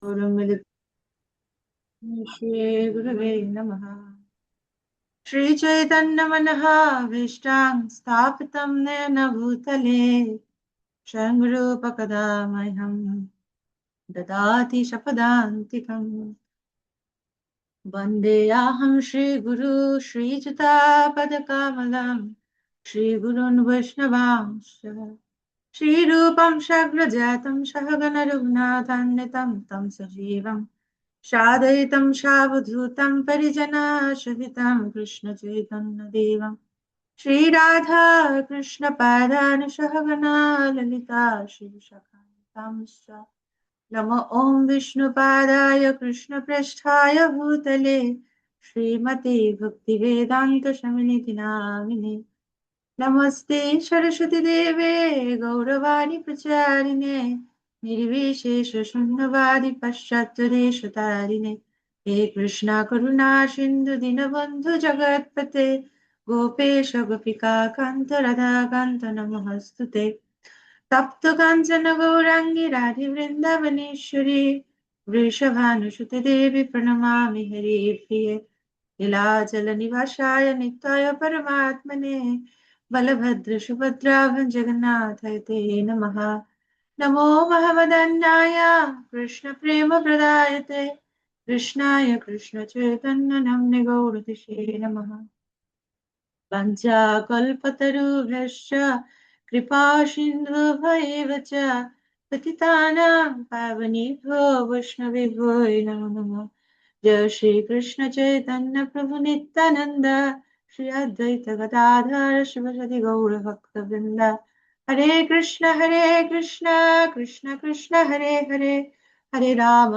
गुरुमिलित श्री गुरुवे नमः। श्री चैतन्य मनः विष्टां स्थापितं येन भूतले स्वयं रूप कदा मह्यं ददाति शपदान्तिकम्। वन्देऽहं श्रीगुरु श्रीयुतापदकमलं श्रीगुरून् वैष्णवांश्च श्रीरूपं सग्रजातं सहगण रघुनाथान्वितं तं सजीवम् सादयितं सावधूतं परिजनासहितं कृष्णचैतन्यदेवं श्रीराधा कृष्णपादान् सहगना ललिता श्रीसखान्वितांश्च नमो ॐ विष्णुपादाय कृष्णप्रेष्ठाय भूतले श्रीमते भक्तिवेदान्तस्वामिनिति नामिने नमस्ते सरस्वती देवे गौरवाणी प्रचारिणे निर्विशेष शून्यवादी पाश्चात्य देशतारिणे हे कृष्णा करुणा सिंधु दीनबंधु जगत्पते गोपेश गोपिका कांत राधा कांत नमोस्तुते तप्त कांचन गौरांगी राधे वृंदावनेश्वरी वृषभानुसुते देवी प्रणमामि हरिप्रिये नीलाचल निवासाय नित्याय परमात्मने बलभद्र सुभद्रा जगन्नाथ ते नमः। नमो महमदन्नाय कृष्ण प्रेम प्रदायते कृष्णाय कृष्ण चैतन्य नाम्ने गौरतिषे नमः। पञ्चाकल्पतरुभ्यश्च कृपा सिन्धुभ्येव च पतितानां पावनेभ्यो वैष्णवेभ्यो नमो नमः। जय श्री कृष्ण चैतन्य प्रभु नित्यानंद श्री अद्वैत गदाधर शिवसदि गौर भक्त वृंद हरे कृष्ण कृष्ण कृष्ण हरे हरे हरे राम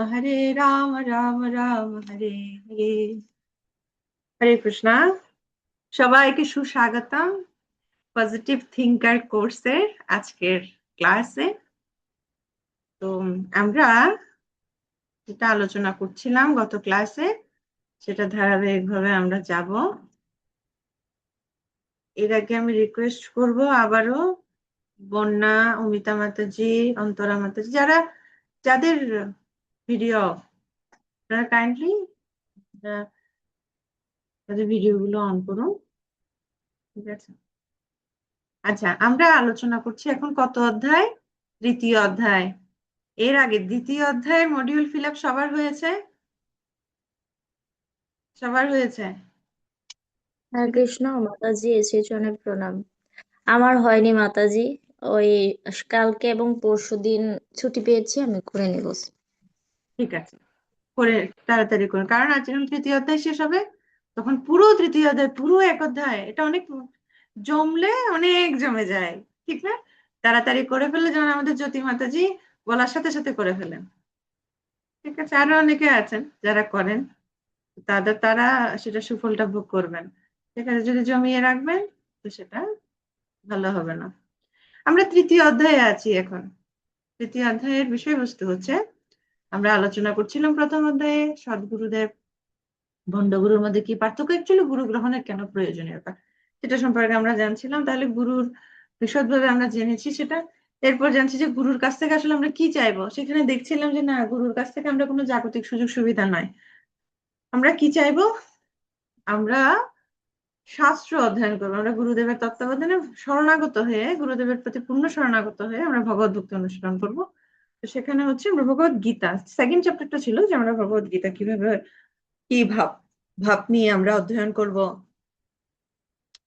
राम राम हरे हरे। हरे कृष्णा, সবাইকে সুস্বাগতম পজিটিভ থিঙ্কার কোর্সের আজকের ক্লাসে। তো আমরা যেটা আলোচনা করছিলাম গত ক্লাসে সেটা ধারাবাহিকভাবে আমরা যাব। এর আগে আমি রিকোয়েস্ট করব আবারও বন্যা, অমিতা মাতাজি, অন্তরা মাতাজি, যাদের ভিডিও আপনারা কাইন্ডলি তাদের ভিডিওগুলো অন করুন, ঠিক আছে? আচ্ছা, আমরা আলোচনা করছি এখন কত অধ্যায়? তৃতীয় অধ্যায়। এর আগে দ্বিতীয় অধ্যায়ের মডিউল ফিল আপ সবার হয়েছে? সবার হয়েছে? হরে কৃষ্ণ মাতাজি, শ্রীচরণে প্রণাম। আমার হয়নি মাতাজি, ওই কালকে এবং পরশুদিন ছুটি পেয়েছি, আমি করে নিব। ঠিক আছে, করে তাড়াতাড়ি করুন, কারণ আজ যখন তৃতীয় অধ্যায় শেষ হবে তখন পুরো তৃতীয় অধ্যায়, পুরো এক অধ্যায়, এটা অনেক জমলে অনেক জমে যায়, ঠিক না? তাড়াতাড়ি করে ফেললে, যেমন আমাদের জ্যোতি মাতাজি বলার সাথে সাথে করে ফেলেন, ঠিক আছে? আরো অনেকে আছেন যারা করেন, তারা সেটা সুফলটা ভোগ করবেন, ঠিক আছে? যদি জমিয়ে রাখবেন তো সেটা ভালো হবে না। আমরা তৃতীয় অধ্যায়ে আছি এখন। তৃতীয় অধ্যায়ের বিষয়বস্তু হচ্ছে, আমরা আলোচনা করছিলাম প্রথম অধ্যায়ে সদ্গুরুদেব ভণ্ডগুরুর মধ্যে কি পার্থক্য, অ্যাকচুয়ালি গুরু গ্রহণের কেন প্রয়োজনীয়তা সেটা সম্পর্কে আমরা জানছিলাম। তাহলে গুরুর বিশদভাবে আমরা জেনেছি সেটা। এরপর জানছি যে গুরুর কাছ থেকে আসলে আমরা কি চাইবো। সেখানে দেখছিলাম যে না, গুরুর কাছ থেকে আমরা কোনো জাগতিক সুযোগ সুবিধা নয়, আমরা কি চাইবো? আমরা শাস্ত্র অধ্যয়ন করবো। আমরা গুরুদেবের তত্ত্বাবধানে শরণাগত হয়ে, গুরুদেবের প্রতি পূর্ণ শরণাগত হয়ে আমরা ভগবত ভক্তি অনুশীলন করবো। তো সেখানে হচ্ছে আমরা ভগবত গীতা সেকেন্ড চ্যাপ্টারটা ছিল যে আমরা ভগবত গীতা কিভাবে, কি ভাব নিয়ে আমরা অধ্যয়ন করব,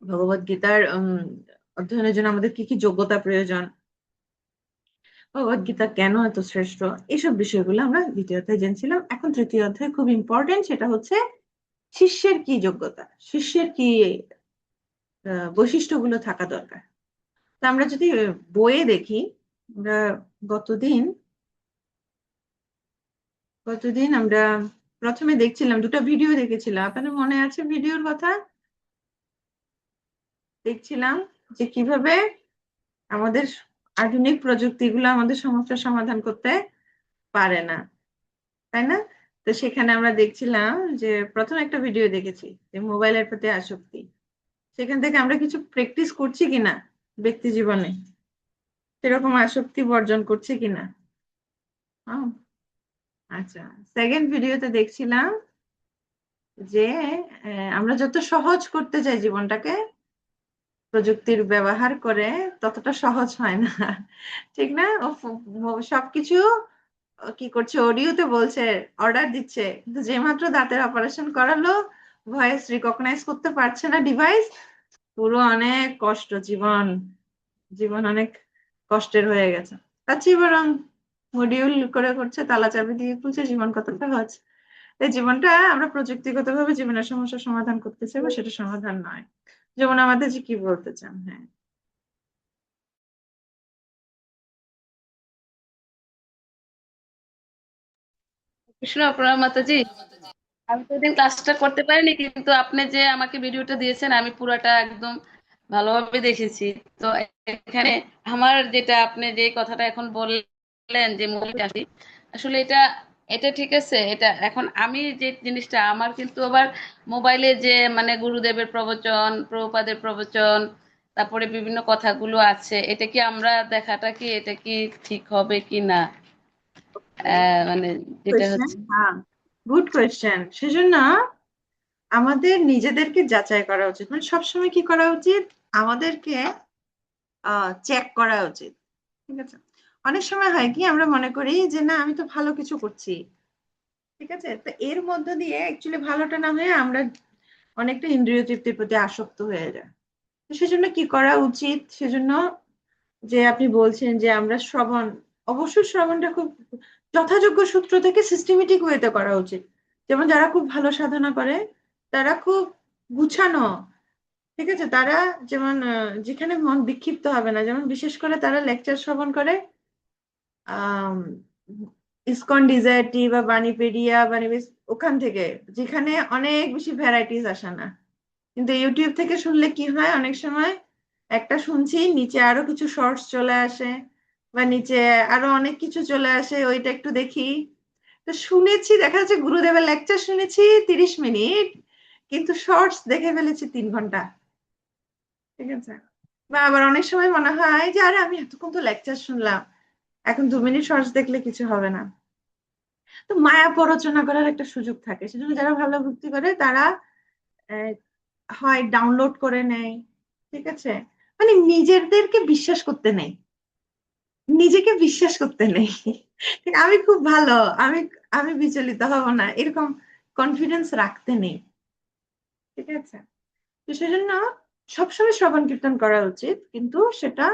ভগবত গীতার অধ্যয়নের জন্য আমাদের কি কি যোগ্যতা প্রয়োজন, ভগবত গীতা কেন এত শ্রেষ্ঠ, এইসব বিষয়গুলো আমরা দ্বিতীয় অধ্যায়ে জেনেছিলাম। এখন তৃতীয় অধ্যায় খুব ইম্পর্টেন্ট, সেটা হচ্ছে শিষ্যের কি যোগ্যতা, শিষ্যের কি বৈশিষ্ট্যগুলো থাকা দরকার। তা আমরা যদি বইয়ে দেখি, আমরা গতদিন গতদিন আমরা প্রথমে দেখছিলাম, দুটো ভিডিও দেখেছিলাম, আপনাদের মনে আছে ভিডিওর কথা? দেখছিলাম যে কিভাবে আমাদের আধুনিক প্রযুক্তিগুলো আমাদের সমস্যার সমাধান করতে পারে না, তাই না? তো সেখানে আমরা দেখছিলাম যে প্রথম একটা ভিডিও দেখেছি যে মোবাইলের প্রতি আসক্তি, সেখান থেকে আমরা কিছু প্র্যাকটিস করছি কিনা ব্যক্তি জীবনে, সেরকম আসক্তি বর্জন করছি কিনা। হ্যাঁ, আচ্ছা, সেকেন্ড ভিডিওতে দেখছিলাম যে আমরা যত সহজ করতে চাই জীবনটাকে প্রযুক্তির ব্যবহার করে, ততটা সহজ হয় না। ঠিক না? সবকিছু কি করছে, অডিওতে বলছে, অর্ডার দিচ্ছে, কিন্তু যে মাত্র দাঁতের অপারেশন করালো, ভয়েস রিকগনাইজ করতে পারছে না ডিভাইস, পুরো অনেক কষ্ট, জীবন জীবন অনেক কষ্টের হয়ে গেছে। তার চেয়ে বরং মডিউল করে করছে, তালা চাবি দিয়ে খুলছে, জীবন কত সহজ। এই জীবনটা আমরা প্রযুক্তিগত ভাবে জীবনের সমস্যার সমাধান করতে চাইবো, সেটা সমাধান নয়। যেমন আমাদের যে কি বলতে চান? হ্যাঁ, কৃষ্ণ প্রণাম মাতাজি। আমি তো ওদিন ক্লাসটা করতে পারিনি, কিন্তু আপনি যে আমাকে ভিডিওটা দিয়েছেন আমি পুরাটা একদম ভালোভাবে দেখেছি। তো এখানে আমার যেটা আপনি যে কথাটা এখন বললেন যে মূল আসি, আসলে এটা এটা ঠিক আছে। এটা এখন আমি যে জিনিসটা আমার কিন্তু আবার মোবাইলে যে মানে গুরুদেবের প্রবচন, প্রভুপাদের প্রবচন, তারপরে বিভিন্ন কথাগুলো আছে, এটা কি আমরা দেখাটা কি এটা কি ঠিক হবে কি না? মানে যেটা কোয়েশ্চেন, হচ্ছে হ্যাঁ, গুড কোয়েশ্চেন। সেজন্য আমাদের নিজেদেরকে যাচাই করা উচিত, মানে সবসময় কি করা উচিত, আমাদেরকে চেক করা উচিত। ঠিক আছে? অনেক সময় হয় কি, আমরা মনে করি যে না, আমি তো ভালো কিছু করছি, ঠিক আছে, তো এর মধ্য দিয়ে অ্যাকচুয়ালি ভালোটা না হয়ে আমরা অনেকটা ইন্দ্রিয় তৃপ্তির প্রতি আসক্ত হয়ে যায়। তো সেজন্য কি করা উচিত, সেজন্য যে আপনি বলছেন যে আমরা শ্রবণ, অবশ্যই শ্রবণটা খুব যথাযোগ্য সূত্র থেকে সিস্টেমেটিক ওয়েতে করা উচিত। যেমন যারা খুব ভালো সাধনা করে, তারা খুব গুছানো, ঠিক আছে, তারা যেমন যেখানে মন বিক্ষিপ্ত হবে না, যেমন বিশেষ করে তারা লেকচার শ্রবণ করে আহ ইসকন ডিজায়ারটি বা বাণীপেডিয়া, বাণীবেস, ওখান থেকে, যেখানে অনেক বেশি ভ্যারাইটিস আসে না। কিন্তু ইউটিউব থেকে শুনলে কি হয়, অনেক সময় একটা শুনছি, নিচে আরো কিছু শর্টস চলে আসে, বা নিচে আরো অনেক কিছু চলে আসে, ওইটা একটু দেখি। তো শুনেছি, দেখা যাচ্ছে গুরুদেবের লেকচার শুনেছি 30 মিনিট, কিন্তু শর্টস দেখে ফেলেছি 3 ঘন্টা। ঠিক আছে? বা আবার অনেক সময় মনে হয় যে আরে আমি এতক্ষণ তো লেকচার শুনলাম, এখন 2 মিনিট শর্টস দেখলে কিছু হবে না। তো মায়া প্ররোচনা করার একটা সুযোগ থাকে, সেজন্য যারা ভালো ভক্তি করে তারা আহ, হয় ডাউনলোড করে নেয়, ঠিক আছে, মানে নিজেদেরকে বিশ্বাস করতে নেই, নিজেকে বিশ্বাস করতে নেই। ঠিক, আমি খুব ভালো, আমি আমি বিচলিত হব না, এরকম কনফিডেন্স রাখতে নেই। ঠিক আছে? তো সেজন্য সবসময় শ্রবণ কীর্তন করা উচিত, কিন্তু সেটা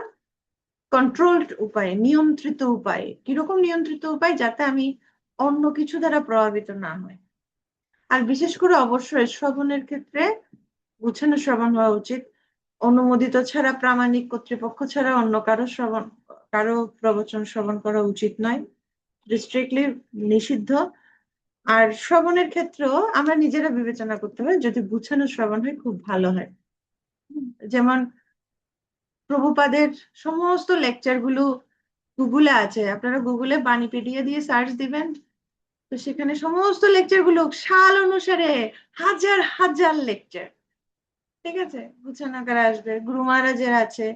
কন্ট্রোলড উপায়ে, নিয়ন্ত্রিত উপায়ে। কিরকম নিয়ন্ত্রিত উপায়? যাতে আমি অন্য কিছু দ্বারা প্রভাবিত না হই। আর বিশেষ করে অবশ্যই শ্রবণের ক্ষেত্রে গুছানো শ্রবণ হওয়া উচিত। অনুমোদিত ছাড়া, প্রামাণিক কর্তৃপক্ষ ছাড়া অন্য কারো শ্রবণ, কারো প্রবচন শ্রবণ করা উচিত নয়, স্ট্রিক্টলি নিষিদ্ধ। আর শ্রবণের ক্ষেত্রেও আমরা নিজেরা বিবেচনা করতে হবে, যদি গুছানো শ্রবণ হয় খুব ভালো হয়। যেমন প্রভুপাদের সমস্ত লেকচার গুলো গুগলে আছে, আপনারা গুগলে বাণীপিডিয়া দিয়ে সার্চ দিবেন, তো সেখানে সমস্ত লেকচার গুলো সাল অনুসারে হাজার হাজার লেকচার, ঠিক আছে, গুছানো করে আসবে। গুরু মহারাজের আছে,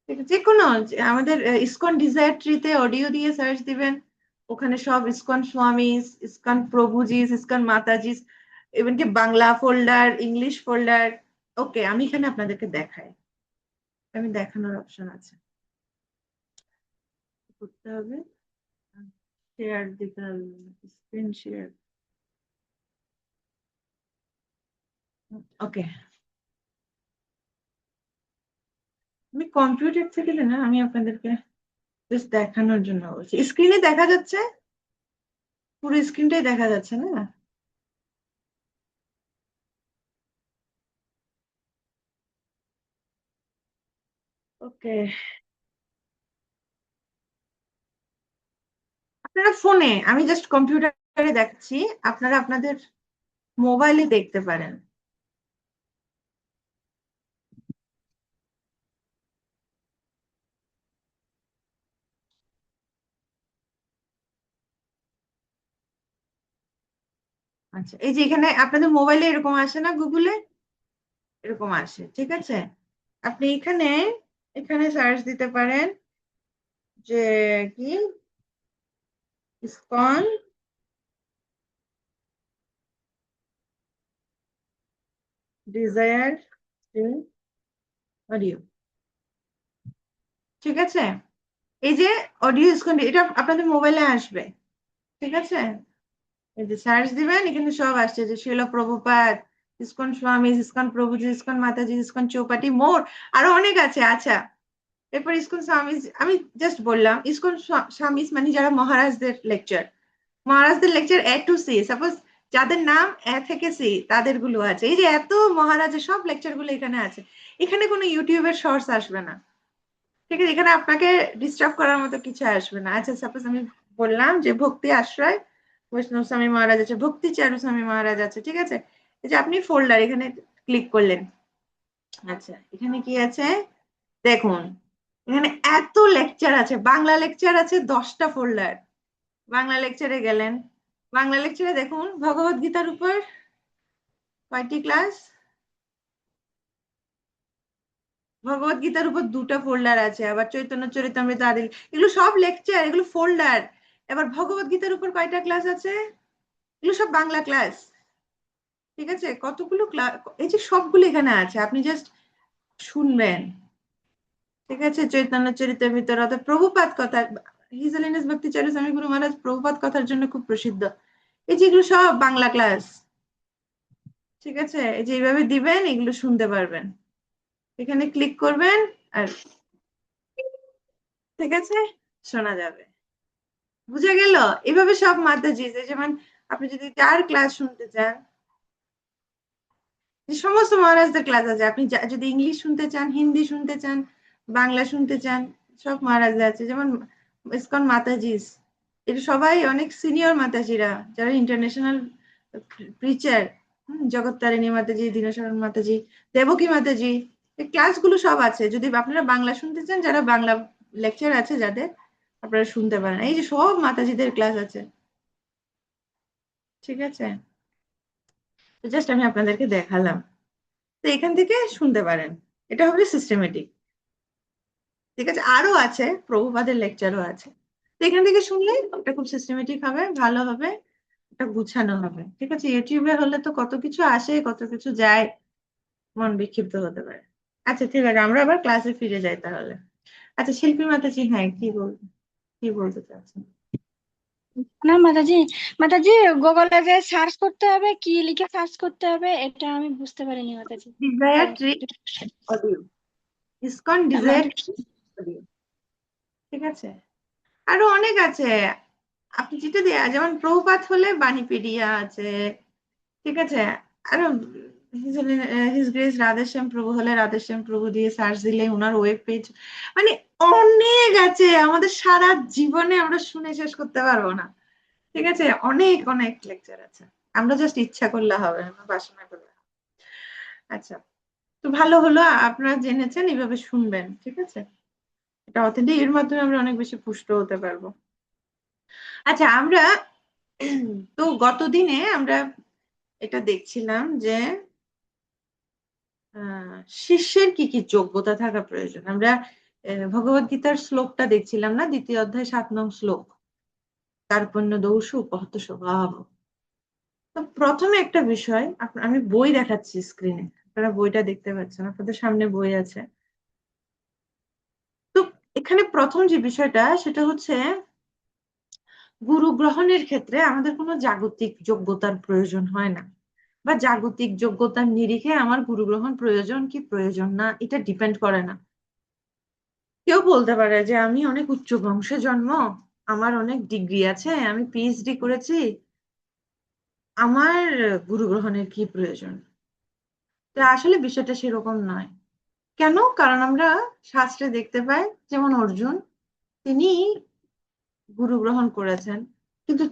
ঠিক আছে, যে কোনো আমাদের ইসকন ডিজায়ার ট্রিতে অডিও দিয়ে সার্চ দিবেন, ওখানে সব ISKCON Swami's, ISKCON প্রভুজিস, ISKCON matajis, এমনকি বাংলা ফোল্ডার, ইংলিশ ফোল্ডার। ওকে, আমি এখানে আপনাদেরকে দেখাই, আমি দেখানোর অপশন আছে, করতে হবে, শেয়ার দিতে হবে, স্ক্রিন শেয়ার। ওকে, আমি কম্পিউটার থেকে না, আমি আপনাদেরকে জাস্ট দেখানোর জন্য বলছি। স্ক্রিনে দেখা যাচ্ছে, পুরো স্ক্রিনটাই দেখা যাচ্ছে না? ওকে, আপনারা ফোনে, আমি জাস্ট কম্পিউটারে দেখাচ্ছি, আপনারা আপনাদের মোবাইলে দেখতে পারেন। আচ্ছা, এই যে এখানে আপনাদের মোবাইলে এরকম আসে না, গুগলে এরকম আসে, ঠিক আছে, আপনি এখানে এখানে সার্চ দিতে পারেন যে কি, ইসকন ডিজায়ার অডিও, ঠিক আছে? এই যে অডিও ইসকন, এটা আপনাদের মোবাইলে আসবে, ঠিক আছে? এই যে সার্চ দিবেন, এখানে সব আসছে, যে শিল প্রভুপাদ, ইসকন স্বামী, ইসকন প্রভুজি, ইসকন মাতাজি, ইসকন চৌপাটি, মোর আরো অনেক আছে। আচ্ছা, এরপর ইসকন স্বামী, আমি জাস্ট বললাম ইসকন স্বামী মানে যারা মহারাজদের লেকচার, মহারাজদের লেকচার এ টু সি, সাপোজ যাদের নাম এ থেকে সি তাদের গুলো আছে। এই যে এত মহারাজের সব লেকচার গুলো এখানে আছে। এখানে কোনো ইউটিউবের শর্টস আসবে না, ঠিক আছে? এখানে আপনাকে ডিস্টার্ব করার মতো কিছু আসবে না। আচ্ছা, সাপোজ আমি বললাম যে ভক্তি আশ্রয় বৈষ্ণব স্বামী মহারাজ আছে, ভক্তি চারু স্বামী মহারাজ আছে, ঠিক আছে? এই যে আপনি ফোল্ডার এখানে ক্লিক করলেন, আচ্ছা এখানে কি আছে দেখুন, এখানে এত লেকচার আছে, বাংলা লেকচার আছে 10টা ফোল্ডার। বাংলা লেকচারে গেলেন, বাংলা লেকচারে দেখুন ভগবত গীতার উপর কয়টি ক্লাস, ভগবত গীতার উপর 2টা ফোল্ডার আছে, আবার চৈতন্য চরিতামৃত আদি, এগুলো সব লেকচার, এগুলো ফোল্ডার। এবার ভগবত গীতার উপর কয়টা ক্লাস আছে, এগুলো সব বাংলা ক্লাস, ঠিক আছে? কতগুলো ক্লাস, এই যে সবগুলো এখানে আছে, আপনি জাস্ট শুনবেন, ঠিক আছে? চৈতন্য চরিতামৃত অর্থাৎ প্রভুপাদ কথা, হিজ হোলিনেস ভক্তিচার্য স্বামী গুরু মহারাজ প্রভুপাদ কথার জন্য খুব প্রসিদ্ধ। এই যে এগুলো সব বাংলা ক্লাস, ঠিক আছে? এই যে এইভাবে দিবেন, এগুলো শুনতে পারবেন, এখানে ক্লিক করবেন আর, ঠিক আছে, শোনা যাবে। বুঝা গেল? এভাবে সব মাতাজি, যেমন আপনি যদি যার ক্লাস শুনতে চান, যে সমস্ত মহারাজদের ক্লাস আছে, আপনি যদি ইংলিশ শুনতে চান, হিন্দি শুনতে চান, বাংলা শুনতে চান, সব মহারাজরা আছে। যেমন ইসকন মাতাজিস, এটা সবাই অনেক সিনিয়র মাতাজিরা, যারা ইন্টারন্যাশনাল প্রিচার, জগত্তারিণী মাতাজি, দীনশরণ মাতাজি, দেবকী মাতাজি, এই ক্লাসগুলো সব আছে। যদি আপনারা বাংলা শুনতে চান, যারা বাংলা লেকচার আছে যাদের, আপনারা শুনতে পারেন। এই যে সব মাতাজিদের ক্লাস আছে, ঠিক আছে? জাস্ট আমি আপনাদেরকে দেখালাম, তো এখান থেকে শুনতে পারেন, এটা হবে সিস্টেমেটিক, ঠিক আছে? আরো আছে, প্রভুপাদের লেকচারও আছে, তো এখান থেকে শুনলে এটা খুব সিস্টেমেটিক হবে, ভালো হবে, এটা গুছানো হবে, ঠিক আছে? ইউটিউবে হলে তো কত কিছু আসে, কত কিছু যায়, মন বিক্ষিপ্ত হতে পারে। আচ্ছা ঠিক আছে, আমরা আবার ক্লাসে ফিরে যাই তাহলে। আচ্ছা শিল্পী মাতাজি, হ্যাঁ কি বলতে চাচ্ছেন? না মাতাজি, মাতাজি গুগলে যে সার্চ করতে হবে, কি লিখে সার্চ করতে হবে এটা আমি বুঝতে পারিনি মাতাজি। Desire tree audio, ISKCON desire আমাদের অডিও, ঠিক আছে? আরো অনেক আছে, আপনি যেটা দেয়া, যেমন প্রভুপাত হলে বাণীপিডিয়া আছে, ঠিক আছে? আরো হিজ গ্রেস রাধেশ্যাম প্রভু হলে রাধেশ্যাম প্রভু দিয়ে সার্চ দিলে ওনার ওয়েব পেজ, মানে অনেক আছে, আমাদের সারা জীবনে আমরা শুনে শেষ করতে পারবো না, ঠিক আছে? অনেক অনেক লেকচার আছে, আমরা জাস্ট ইচ্ছা করলে হবে, আমরা বাসনা করলে হবে। আচ্ছা, তো ভালো হলো আপনারা জেনেছেন, এইভাবে শুনবেন, ঠিক আছে? এটা অথেন্টিক, এর মাধ্যমে আমরা অনেক বেশি পুষ্ট হতে পারবো। আচ্ছা, আমরা তো গত দিনে আমরা এটা দেখছিলাম যে শিষ্যের কি কি যোগ্যতা থাকা প্রয়োজন। আমরা ভগবত গীতার শ্লোকটা দেখছিলাম না, 2য় অধ্যায় 7 নং শ্লোক, কার্পণ্য দৌষু উপহত স্বভাব। তো প্রথমে একটা বিষয়, আমি বই দেখাচ্ছি স্ক্রিনে, আপনারা বইটা দেখতে পাচ্ছেন, আপনাদের সামনে বই আছে। তো এখানে প্রথম যে বিষয়টা, সেটা হচ্ছে গুরু গ্রহণের ক্ষেত্রে আমাদের কোনো জাগতিক যোগ্যতার প্রয়োজন হয় না, বা জাগতিক যোগ্যতার নিরিখে আমার গুরু গ্রহণ প্রয়োজন কি প্রয়োজন না, এটা ডিপেন্ড করে না। কেউ বলতে পারে যে আমি অনেক উচ্চ বংশে জন্ম, আমার অনেক ডিগ্রি আছে, আমি পিএইচডি করেছি, আমার গুরু গ্রহণের কি প্রয়োজন? তো আসলে বিষয়টা সেরকম নয়। কেন? কারণ আমরা শাস্ত্রে দেখতে পাই, যেমন অর্জুন, তিনি গুরু গ্রহণ করেছেন, কিন্তু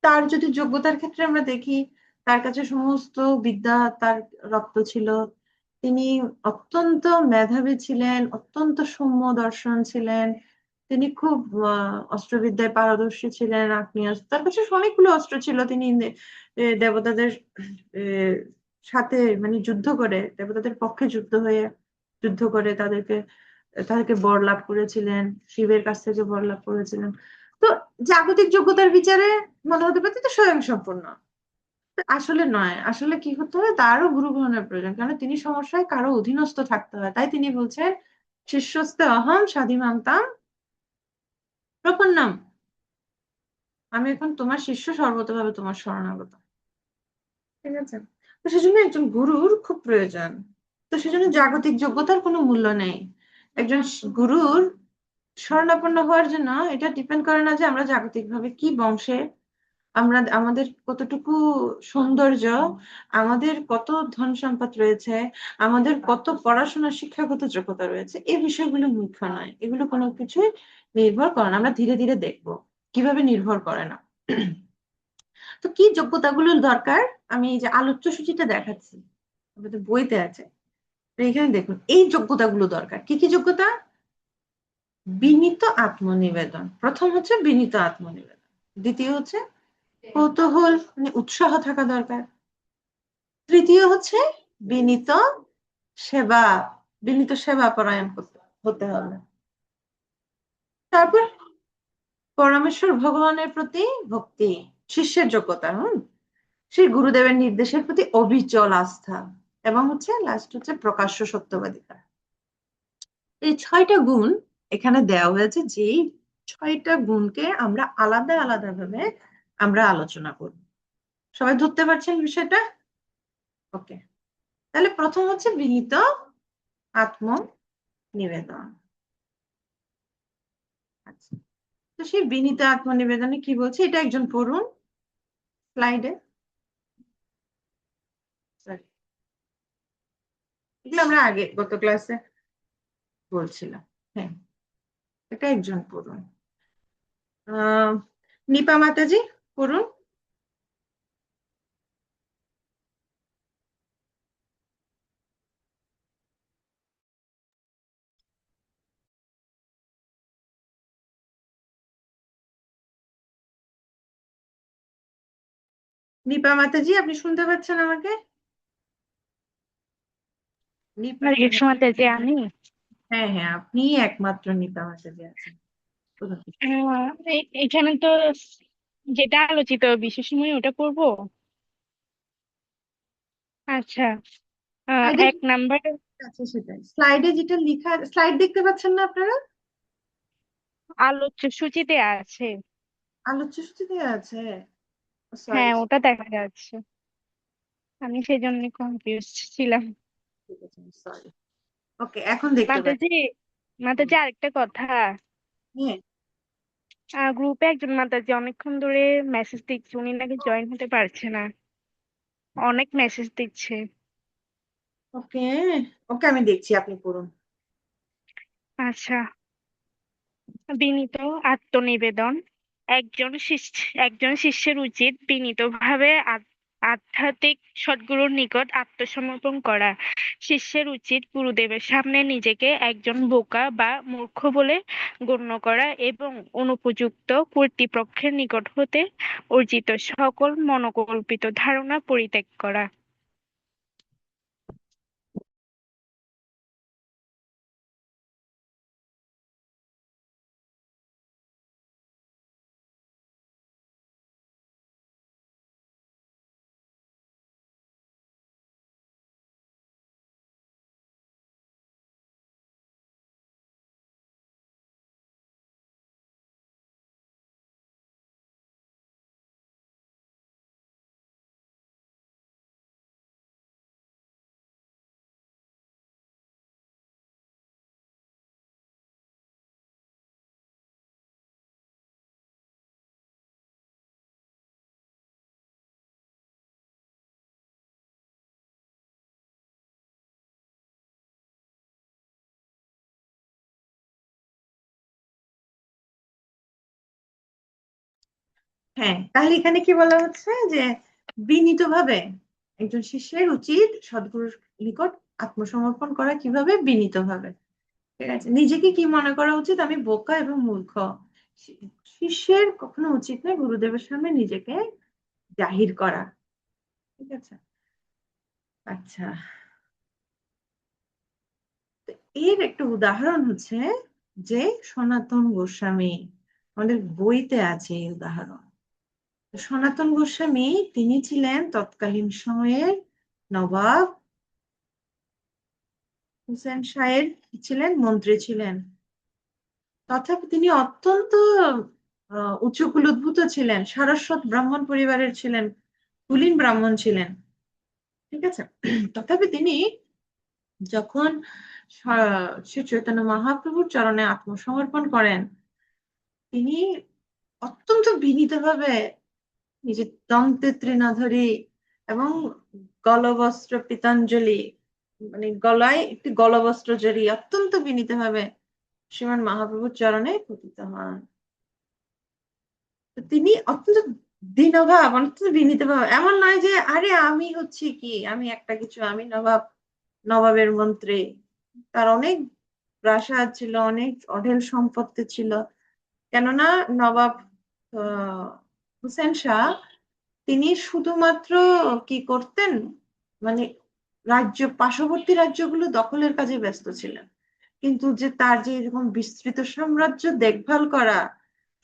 তার যদি যোগ্যতার ক্ষেত্রে আমরা দেখি, তার কাছে সমস্ত বিদ্যা তার রপ্ত ছিল, তিনি অত্যন্ত মেধাবী ছিলেন, অত্যন্ত সৌম্য দর্শন ছিলেন, তিনি খুব অস্ত্রবিদ্যায় পারদর্শী ছিলেন, আগ্নেয়াস্ত্র, তার কাছে অনেকগুলো অস্ত্র ছিল, তিনি দেবতাদের আহ, সাথে মানে যুদ্ধ করে, দেবতাদের পক্ষে যুদ্ধ করে তাদেরকে বর লাভ করেছিলেন, শিবের কাছ থেকে বর লাভ করেছিলেন। তো জাগতিক যোগ্যতার বিচারে মনে হতে পারে তো স্বয়ংসম্পূর্ণ, আসলে নয়, আসলে কি হতে হবে, তারও গুরু গ্রহণের প্রয়োজন, কারণ তিনি সমস্যায় কারো অধীনস্থ থাকতে হয়, তাই তিনি বলছেন শিষ্যস্তে অহং স্বাধীনতাম প্রপন্নম। আমি এখন তোমার শিষ্য, সর্বতভাবে তোমার শরণাগত। ঠিক আছে? তো সেজন্য একজন গুরুর খুব প্রয়োজন। তো সেজন্য জাগতিক যোগ্যতার কোনো মূল্য নেই। একজন গুরুর শরণাপন্ন হওয়ার জন্য এটা ডিপেন্ড করে না যে আমরা জাগতিক ভাবে কি বংশে, আমরা আমাদের কতটুকু সৌন্দর্য, আমাদের কত ধন সম্পদ রয়েছে, আমাদের কত পড়াশোনার শিক্ষাগত যোগ্যতা রয়েছে, এই বিষয়গুলো মুখ্য নয়। এগুলো কোনো কিছুই নির্ভর করে না। আমরা ধীরে ধীরে দেখবো কিভাবে নির্ভর করে না। তো কি যোগ্যতাগুলো দরকার, আমি এই যে আলোচ্য সূচিটা দেখাচ্ছি, আমাদের বইতে আছে। তো এখানে দেখুন এই যোগ্যতাগুলো দরকার। কি কি যোগ্যতা? বিনীত আত্মনিবেদন, প্রথম হচ্ছে বিনীত আত্মনিবেদন। দ্বিতীয় হচ্ছে কৌতূহল, মানে উৎসাহ থাকা দরকার। তৃতীয় হচ্ছে বিনীত সেবা, বিনীত সেবা পরায়ণ হতে হবে। তারপর পরমেশ্বর ভগবানের প্রতি ভক্তি, শিষ্যের যোগ্যতা। সেই গুরুদেবের নির্দেশের প্রতি অবিচল আস্থা, এবং হচ্ছে লাস্ট হচ্ছে প্রকাশ্য সত্যবাদিতা। এই 6টা গুণ এখানে দেওয়া হয়েছে, যেই 6টা গুণকে আমরা আলাদা আলাদা ভাবে আমরা আলোচনা করব। সবাই ধরতে পারছেন বিষয়টা? ওকে, তাহলে প্রথম হচ্ছে বিনীত আত্ম নিবেদন। আচ্ছা, তো সেই বিনীত আত্মনিবেদনে কি বলছে, এটা একজন পড়ুন স্লাইডে। এগুলো আমরা আগে গত ক্লাসে বলছিলাম। হ্যাঁ, এটা একজন পড়ুন। আহ নিপা মাতাজি পড়ুন। নিপা মাতাজি, আপনি শুনতে পাচ্ছেন আমাকে? নিপা, হরে কৃষ্ণ মাতাজি, আমি হ্যাঁ হ্যাঁ, আপনি একমাত্র নিপা মাতাজি আছেন। বলুন। এখানে তো যেটা আলোচিত বিশেষময় ওটা পড়বো। আচ্ছা, স্লাইডে এক নাম্বার আছে সেটাই, স্লাইডে যেটা লেখা, স্লাইড দেখতে পাচ্ছেন না আপনারা? আলোচ্য সূচিতে আছে। আলোচ্য সূচিতে আছে? সরি, হ্যাঁ, ওটা দেখা যাচ্ছে। আমি সেই জন্য কনফিউজ ছিলাম। ঠিক আছে, সরি। ওকে, এখন দেখতে পাচ্ছি। মাতাজি, মাতাজি আরেকটা কথা। হ্যাঁ। গ্রুপে একজন মাতাজি অনেকক্ষণ ধরে মেসেজ দিচ্ছে, উনি নাকি জয়েন হতে পারছে না, অনেক মেসেজ দিচ্ছে। ওকে, ওকে, আমি দেখছি, আপনি পড়ুন। আচ্ছা, বিনীত আত্মনিবেদন। একজন শিষ্যের উচিত বিনীতভাবে আধ্যাত্মিক সদ্গুরুর নিকট আত্মসমর্পণ করা। শিষ্যের উচিত গুরুদেবের সামনে নিজেকে একজন বোকা বা মূর্খ বলে গণ্য করা এবং অনুপযুক্ত কর্তৃপক্ষের নিকট হতে অর্জিত সকল মনোকল্পিত ধারণা পরিত্যাগ করা। হ্যাঁ, তাহলে এখানে কি বলা হচ্ছে যে বিনীতভাবে একজন শিষ্যের উচিত সদ্গুরুর নিকট আত্মসমর্পণ করা। কিভাবে? বিনীতভাবে। ঠিক আছে, নিজেকে কি মনে করা উচিত? আমি বোকা এবং মূর্খ। শিষ্যের কখনো উচিত নয় গুরুদেবের সামনে নিজেকে জাহির করা। ঠিক আছে? আচ্ছা, তো এর একটা উদাহরণ হচ্ছে যে সনাতন গোস্বামী, আমাদের বইতে আছে এই উদাহরণ। সনাতন গোস্বামী তিনি ছিলেন তৎকালীন সময়ের নবাব হুসেন শাহের কি ছিলেন, মন্ত্রী ছিলেন। তথাপি তিনি অত্যন্ত উচ্চ কুলোদ্ভূত ছিলেন, সারস্বত ব্রাহ্মণ পরিবারের ছিলেন, কুলীন ব্রাহ্মণ ছিলেন। ঠিক আছে। তথাপি তিনি যখন শ্রী চৈতন্য মহাপ্রভুর চরণে আত্মসমর্পণ করেন, তিনি অত্যন্ত বিনীতভাবে নিজের দন্তে তৃণাধরি এবং গলবস্ত্র পীতাঞ্জলি, মানে গলায় একটি গলবস্ত্র জড়িয়ে অত্যন্ত বিনীতভাবে শ্রীমান মহাপ্রভুর চরণে পতিত হন। তো তিনি অত্যন্ত দীনভাব, অত্যন্ত বিনীতভাব, এমন নয় যে আরে আমি হচ্ছি কি, আমি একটা কিছু, আমি নবাবের মন্ত্রী। তার অনেক প্রাসাদ ছিল, অনেক অঢেল সম্পত্তি ছিল। কেননা নবাব হুসেন শাহ তিনি শুধুমাত্র কি করতেন, মানে পার্শ্ববর্তী রাজ্যগুলো দখলের কাজে ব্যস্ত ছিলেন, কিন্তু যে তার যে এরকম বিস্তৃত সাম্রাজ্য দেখভাল করা,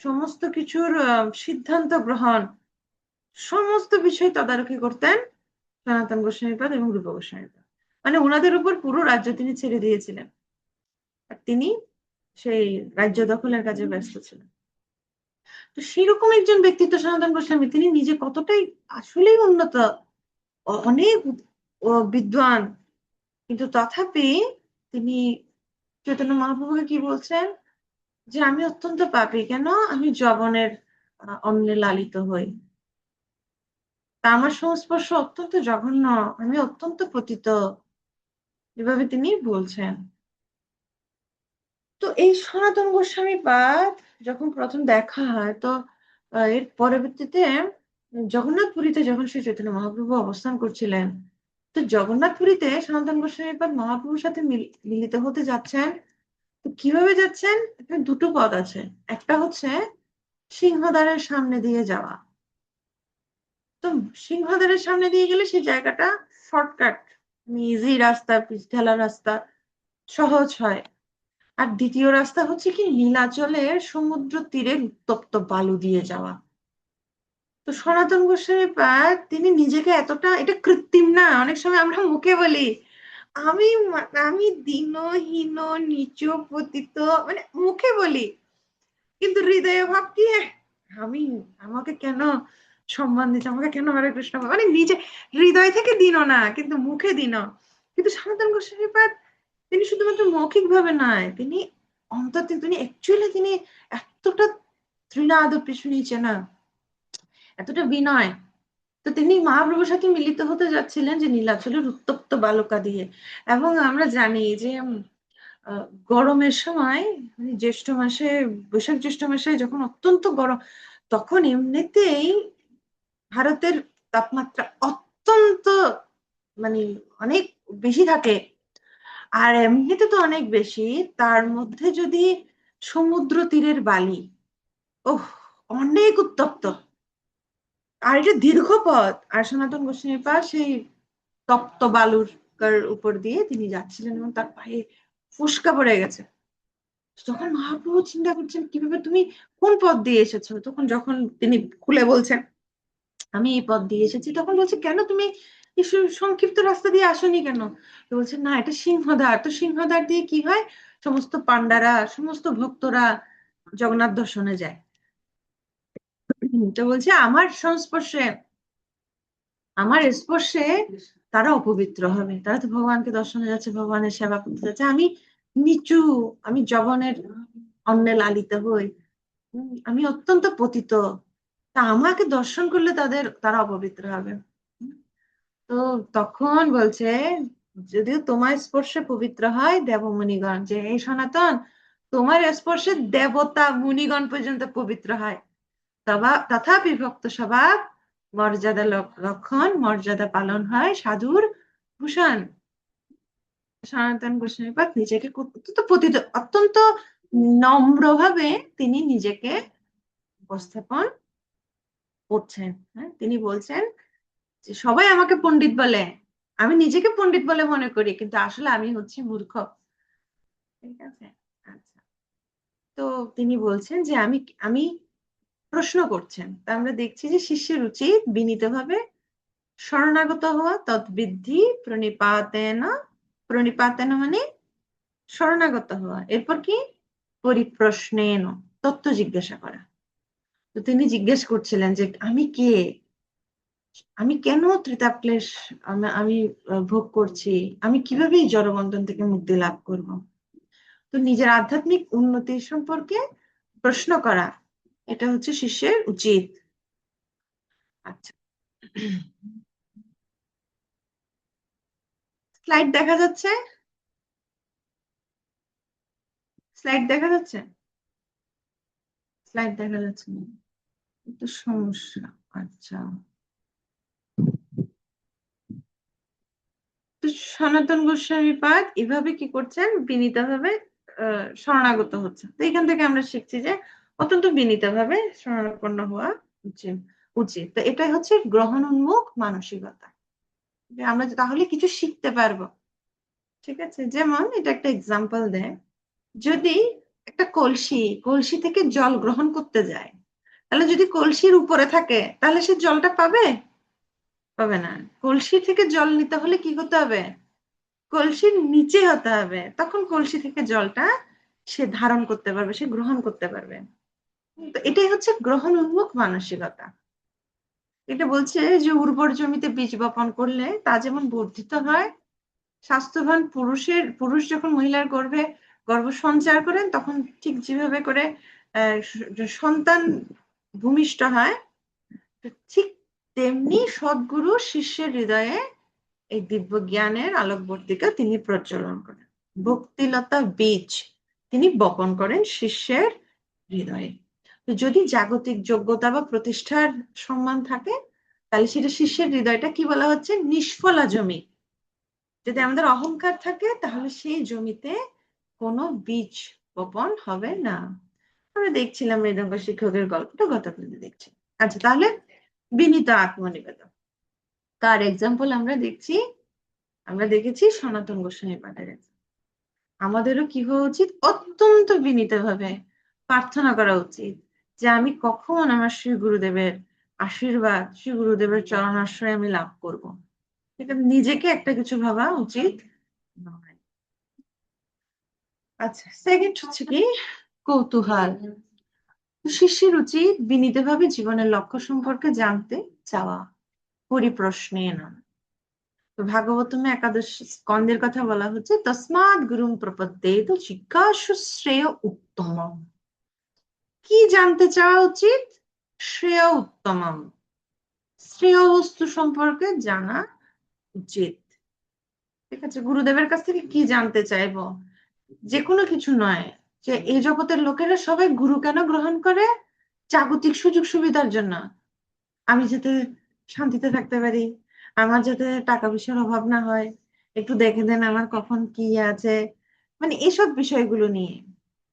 সমস্ত কিছুর সিদ্ধান্ত গ্রহণ, সমস্ত বিষয় তদারকি করতেন সনাতন গোস্বামীপাদ এবং রূপ গোস্বামীপাদ। মানে ওনাদের উপর পুরো রাজ্য তিনি ছেড়ে দিয়েছিলেন, আর তিনি সেই রাজ্য দখলের কাজে ব্যস্ত ছিলেন। তো সেরকম একজন ব্যক্তিত্ব সনাতন গোস্বামী, তিনি নিজে কতটাই আসলেই উন্নত, অনেক বিদ্বান, কিন্তু তথাপি তিনি চৈতন্য মহাপ্রভুকে কি বলছেন, যে আমি অত্যন্ত পাপী, কেন আমি যবনের অন্নে লালিত হই, তা আমার সংস্পর্শ অত্যন্ত জঘন্য, আমি অত্যন্ত পতিত, এভাবে তিনি বলছেন। তো এই সনাতন গোস্বামী পাদ যখন প্রথম দেখা হয়, তো এর পরবর্তীতে জগন্নাথপুরীতে যখন শ্রী চৈতন্য মহাপ্রভু অবস্থান করছিলেন, তো জগন্নাথপুরীতে সনাতন গোস্বামী পাদ মহাপ্রভুর সাথে মিলিত হতে যাচ্ছেন। তো কিভাবে যাচ্ছেন, এখানে দুটো পথ আছে। একটা হচ্ছে সিংহদ্বারের সামনে দিয়ে যাওয়া। তো সিংহদ্বারের সামনে দিয়ে গেলে সেই জায়গাটা শর্টকাট, ইজি রাস্তা, পিচ ঢালা রাস্তা, সহজ হয়। আর দ্বিতীয় রাস্তা হচ্ছে কি নীলাচলের সমুদ্র তীরে উত্তপ্ত বালু দিয়ে যাওয়া। তো সনাতন গোস্বামী পাদ তিনি নিজেকে এতটা, এটা কৃত্রিম না, অনেক সময় আমরা মুখে বলি আমি আমি দীনহীন নিচু পতিত, মানে মুখে বলি, কিন্তু হৃদয়ে ভাব কি আমি, আমাকে কেন সম্মান দিচ্ছে, আমাকে কেন হরে কৃষ্ণ, মানে নিজে হৃদয় থেকে দিন না, কিন্তু মুখে দিন। কিন্তু সনাতন গোস্বামী পাদ তিনি শুধুমাত্র মৌখিক ভাবে নয়, তিনি অন্তত তিনি অ্যাকচুয়ালি তিনি এতটা তৃণাদপি নিচে না, এতটা বিনয়। তো তিনি মহাপ্রভুর সাথে মিলিত হতে যাচ্ছিলেন যে নীলাচলের উত্তপ্ত বালুকা দিয়ে। এবং আমরা জানি যে গরমের সময়, মানে জ্যৈষ্ঠ মাসে, বৈশাখ জ্যৈষ্ঠ মাসে যখন অত্যন্ত গরম, তখন এমনিতেই ভারতের তাপমাত্রা অত্যন্ত, মানে অনেক বেশি থাকে। আর এমনিতে তো অনেক বেশি, তার মধ্যে যদি সমুদ্র তীরের বালি, ওহ, অনেক উত্তপ্ত। আর এটা দীর্ঘ পথ, আর সনাতন গোস্বামী পাদ সেই তপ্ত বালুর উপর দিয়ে তিনি যাচ্ছিলেন এবং তার পায়ে ফুসকা পড়ে গেছে। তখন মহাপ্রভু চিন্তা করছেন কিভাবে, তুমি কোন পথ দিয়ে এসেছো, তখন যখন তিনি খুলে বলছেন আমি এই পথ দিয়ে এসেছি, তখন বলছে কেন তুমি এই সংক্ষিপ্ত রাস্তা দিয়ে আসোনি কেন? তো বলছে না, এটা সিংহদ্বার। তো সিংহদ্বার দিয়ে কি হয়, সমস্ত পান্ডারা, সমস্ত ভক্তরা জগন্নাথ দর্শনে যায়। তো বলছে আমার সংস্পর্শে, আমার স্পর্শে তারা অপবিত্র হবে, তারা তো ভগবানকে দর্শনে যাচ্ছে, ভগবানের সেবা করতে যাচ্ছে, আমি নিচু, আমি যবনের অন্নে লালিত হই, আমি অত্যন্ত পতিত, তা আমাকে দর্শন করলে তারা অপবিত্র হবে। তো তখন বলছে যদিও তোমার স্পর্শে পবিত্র হয় দেবমুনিগণ, যে এই সনাতন তোমার স্পর্শে দেবতা মুনিগণ পর্যন্ত পবিত্র হয়, তথাপি ভক্ত স্বভাব মর্যাদা লক্ষণ, মর্যাদা পালন হয় সাধুর ভূষণ। সনাতন গোস্বামী পাদ নিজেকে অত্যন্ত পতিত, অত্যন্ত নম্রভাবে তিনি নিজেকে উপস্থাপন করছেন। হ্যাঁ, তিনি বলছেন যে সবাই আমাকে পণ্ডিত বলে, আমি নিজেকে পণ্ডিত বলে মনে করি, কিন্তু আসলে আমি হচ্ছি মূর্খ। ঠিক আছে। আচ্ছা। তো তিনি বলছেন যে আমি আমি প্রশ্ন করছেন। তা আমরা দেখছি যে শিষ্যের উচিত বিনীতভাবে শরণাগত হওয়া, তদ্বিদ্ধি প্রণিপাতেন। প্রণিপাতেন মানে শরণাগত হওয়া, এরপর কি পরিপ্রশ্নেন, তত্ত্ব জিজ্ঞাসা করা। তো তিনি জিজ্ঞেস করছিলেন যে আমি কে, আমি কেন ত্রিতাপ ক্লেশ আমি ভোগ করছি, আমি কিভাবে এই জড়বন্ধন থেকে মুক্তি লাভ করব। তো নিজের আধ্যাত্মিক উন্নতির সম্পর্কে প্রশ্ন করা, এটা হচ্ছে শিষ্যের উচিত। আচ্ছা, স্লাইড দেখা যাচ্ছে? স্লাইড দেখা যাচ্ছে? স্লাইড দেখা যাচ্ছে না, একটু সমস্যা। আচ্ছা, তো সনাতন গোস্বামী পাদ এভাবে কি করছেন, বিনীতভাবে শরণাগত হচ্ছেন। তো এখান থেকে আমরা শিখছি যে অত্যন্ত বিনীতভাবে শরণাপন্ন হওয়া উচিত উচিত। তো এটাই হচ্ছে গ্রহণ উন্মুখ মানসিকতা, যে আমরা তাহলে কিছু শিখতে পারবো। ঠিক আছে, যেমন এটা একটা এক্সাম্পল দেয়, যদি একটা কলসি কলসি থেকে জল গ্রহণ করতে যায়, তাহলে যদি কলসির উপরে থাকে তাহলে সে জলটা পাবে? পাবে না। কলসি থেকে জল নিতে হলে কি হতে হবে, কলসির নিচে হতে হবে, তখন কলসি থেকে জলটা সে ধারণ করতে পারবে, সে গ্রহণ করতে পারবে। তো এটাই হচ্ছে গ্রহণ উন্মুখ মানসিকতা। এটা বলছে যে উর্বর জমিতে বীজ বপন করলে তা যেমন বর্ধিত হয়, স্বাস্থ্যবান পুরুষ যখন মহিলার গর্ভ সঞ্চার করেন তখন ঠিক যেভাবে করে সন্তান ভূমিষ্ঠ হয়, ঠিক তেমনি সদ্গুরু শিষ্যের হৃদয়ে এই দিব্য জ্ঞানের আলোকবর্তিকা তিনি প্রজ্বলন করেন। ভক্তিলতা বীজ তিনি বপন করেন শিষ্যের হৃদয়ে। তো যদি জাগতিক যোগ্যতা বা প্রতিষ্ঠার সম্মান থাকে, তাহলে সেটা শিষ্যের হৃদয়টা কি বলা হচ্ছে, নিষ্ফলা জমি। যদি আমাদের অহংকার থাকে তাহলে সেই জমিতে কোনো বীজ বপন হবে না। আমরা দেখছিলাম মৃদঙ্গ শিক্ষকের গল্পটা গতকালকে দেখছি। আচ্ছা, তাহলে বিনীত আত্মনিবেদন তার এক্সাম্পল আমরা দেখেছি সনাতন গোস্বামী পাঠের। আমাদেরও কি হওয়া উচিত, অত্যন্ত বিনীতভাবে প্রার্থনা করা উচিত যে আমি কখন আমার শ্রী গুরুদেবের আশীর্বাদ, শ্রী গুরুদেবের চরণাশ্রয় আমি লাভ করব। এটা নিজেকে একটা কিছু ভাবা উচিত নয়। আচ্ছা, সেকেন্ড হচ্ছে কি কৌতূহল। শিষ্যের উচিত বিনীতভাবে জীবনের লক্ষ্য সম্পর্কে জানতে চাওয়া, পরিপ্রশ্নে না। তো ভাগবতমে একাদশ স্কন্ধের কথা বলা হচ্ছে, তসমাৎ গুরুম প্রপদ্যেত জিজ্ঞাসু শ্রেয় উত্তম। কি জানতে চাওয়া উচিত, শ্রেয় উত্তমম, শ্রেয় বস্তু সম্পর্কে জানা উচিত। ঠিক আছে, গুরুদেবের কাছ থেকে কি জানতে চাইবো, যে কোনো কিছু নয়, যে এই জগতের লোকেরা সবাই গুরু কেন গ্রহণ করে, জাগতিক সুযোগ সুবিধার জন্য। আমি যাতে শান্তিতে থাকতে পারি, আমার যাতে টাকা পয়সার অভাব না হয়, একটু দেখে দেন আমার কখন কি আছে, মানে এসব বিষয়গুলো নিয়ে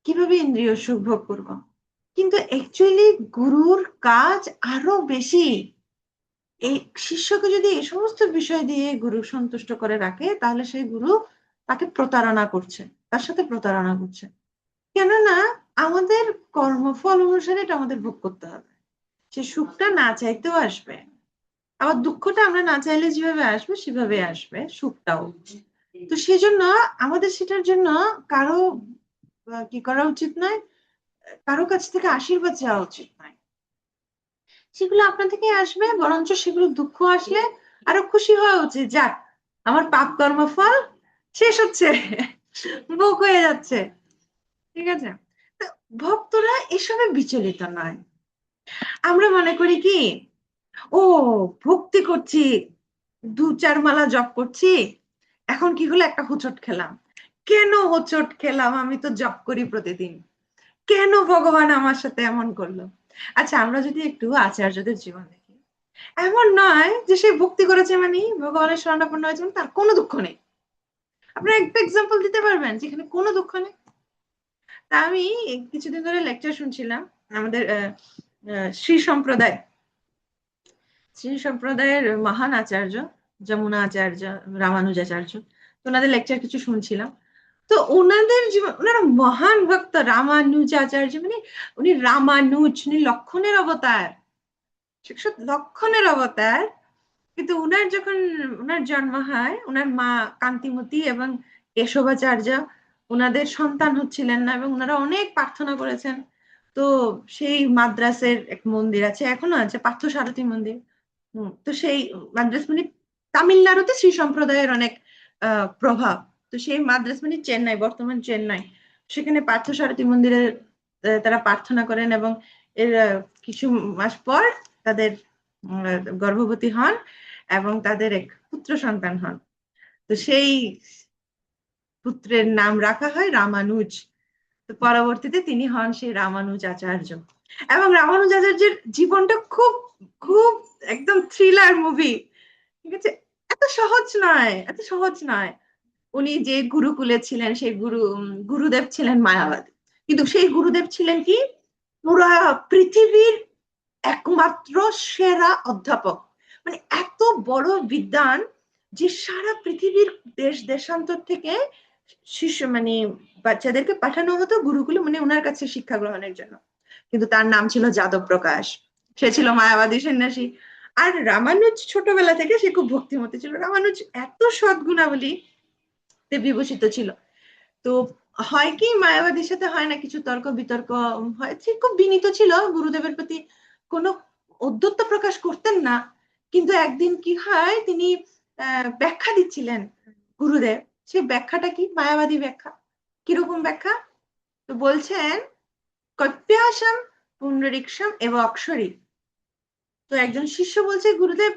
কিভাবে ইন্দ্রিয় সুখ ভোগ করবো। কিন্তু অ্যাকচুয়ালি গুরুর কাজ আরো বেশি। এই শিষ্যকে যদি এই সমস্ত বিষয় দিয়ে গুরু সন্তুষ্ট করে রাখে, তাহলে সেই গুরু তাকে প্রতারণা করছে, তার সাথে প্রতারণা করছে। কেননা আমাদের কর্মফল অনুসারে এটা আমাদের ভোগ করতে হবে। সে সুখটা না চাইতেও আসবে, আবার দুঃখটা আমরা না চাইলে যেভাবে আসবে সেভাবে আসবে সুখটাও। তো সেজন্য আমাদের সেটার জন্য কারো কি করা উচিত নয়, কারো কাছ থেকে আশীর্বাদ চাওয়া উচিত নয়। সেগুলো আপনা থেকে আসবে, বরঞ্চ সেগুলো দুঃখ আসলে আরো খুশি হওয়া উচিত, যাক আমার পাপ কর্মফল শেষ হচ্ছে, ভোগ হয়ে যাচ্ছে। ঠিক আছে, তো ভক্তরা এসবে বিচলিত নয়। আমরা মনে করি কি, ও ভক্তি করছি, 2-4 মালা জপ করছি, এখন কি হলো, একটা হোঁচট খেলাম। কেন হোঁচট খেলাম, আমি তো জপ করি প্রতিদিন, কেন ভগবান আমার সাথে এমন করলো। আচ্ছা, আমরা যদি একটু আচার্যদের জীবন দেখি, এমন নয় যে সে ভক্তি করেছে মানে ভগবানের শরণাপন্ন হয়েছে মানে তার কোনো দুঃখ নেই। আপনারা একটা এক্সাম্পল দিতে পারবেন যেখানে কোনো দুঃখ নেই? তা আমি কিছুদিন ধরে লেকচার শুনছিলাম আমাদের শ্রী সম্প্রদায়ের মহান আচার্য যমুনা আচার্য, রামানুজাচার্য, তো ওনাদের লেকচার কিছু শুনছিলাম। তো তো ওনাদের জীবন, ওনারা মহান ভক্ত রামানুজাচার্য, মানে উনি রামানুজ, উনি লক্ষণের অবতার, লক্ষণের অবতার। কিন্তু উনার যখন উনার জন্ম হয়, উনার মা কান্তিমতী এবং কেশবাচার্য, উনাদের সন্তান হচ্ছিলেন না, এবং উনারা অনেক প্রার্থনা করেছেন। তো সেই মাদ্রাসের এক মন্দির আছে, এখনো আছে, পার্থসারথী মন্দির। তো সেই মাদ্রাস মানে তামিলনাড়ুতে শ্রী সম্প্রদায়ের অনেক প্রভাব। তো সেই মাদ্রাস মানে চেন্নাই, বর্তমান চেন্নাই, সেখানে পার্থসারথী মন্দিরে তারা প্রার্থনা করেন, এবং এর কিছু মাস পর তাদের গর্ভবতী হন এবং তাদের এক পুত্র সন্তান হন। তো সেই পুত্রের নাম রাখা হয় রামানুজ। তো পরবর্তীতে তিনি হন সেই রামানুজ আচার্য। এবং রামানুজ আচার্যের জীবনটা খুব খুব একদম থ্রিলার মুভি, ঠিক আছে? এত সহজ নয়, এত সহজ নয়। উনি যে গুরুকুলে ছিলেন, সেই গুরুদেব ছিলেন মায়াবাদী। কিন্তু সেই গুরুদেব ছিলেন কি, পুরা পৃথিবীর একমাত্র সেরা অধ্যাপক। মানে এত বড় বিদ্বান যে সারা পৃথিবীর দেশ দেশান্তর থেকে শিষ্য মানে বাচ্চাদেরকে পাঠানো হতো গুরুকুলে, মানে ওনার কাছে শিক্ষা গ্রহণের জন্য। কিন্তু তার নাম ছিল যাদব প্রকাশ, সে ছিল মায়াবাদী সন্ন্যাসী। আর রামানুজ ছোটবেলা থেকে সে খুব ভক্তিমতী ছিল। রামানুজ এত সদ্গুণাবলী বিভূষিত ছিল। তো হয় কি, মায়াবাদীর সাথে হয় না কিছু তর্ক বিতর্ক হয়, সে খুব বিনীত ছিল, গুরুদেবের প্রতি কোনো ঔদ্ধত্য প্রকাশ করতেন না। কিন্তু একদিন কি হয়, তিনি ব্যাখ্যা দিচ্ছিলেন গুরুদেব, সে ব্যাখ্যাটা কি, মায়াবাদী ব্যাখ্যা। কিরকম ব্যাখ্যা? তো বলছেন, কপ্যাসম পুণ্ডরিকশম এব অক্ষরী। তো একজন শিষ্য বলছে, গুরুদেব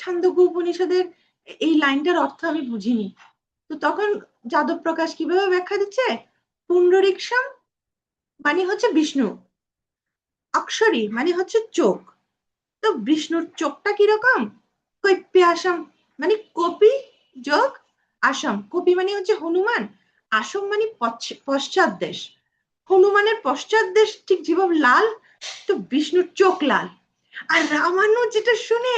ছান্দোগ্য উপনিষদের এই লাইনটার অর্থ আমি বুঝিনি। তো তখন যাদব প্রকাশ কিভাবে ব্যাখ্যা দিচ্ছে, পুণ্ডরিকশম মানে হচ্ছে বিষ্ণু, অক্ষরী মানে হচ্ছে চোখ। তো বিষ্ণুর চোখটা কিরকম, কৈপ্যাসম মানে কপি যোগ আসাম। কপি মানে হচ্ছে হনুমান, আসম মানে পশ্চাৎ দেশ। হনুমানের পশ্চাৎ দেশ ঠিক যেভাবে লাল, তো বিষ্ণুর চোখ লাল। আর রামানুজ যেটা শুনে,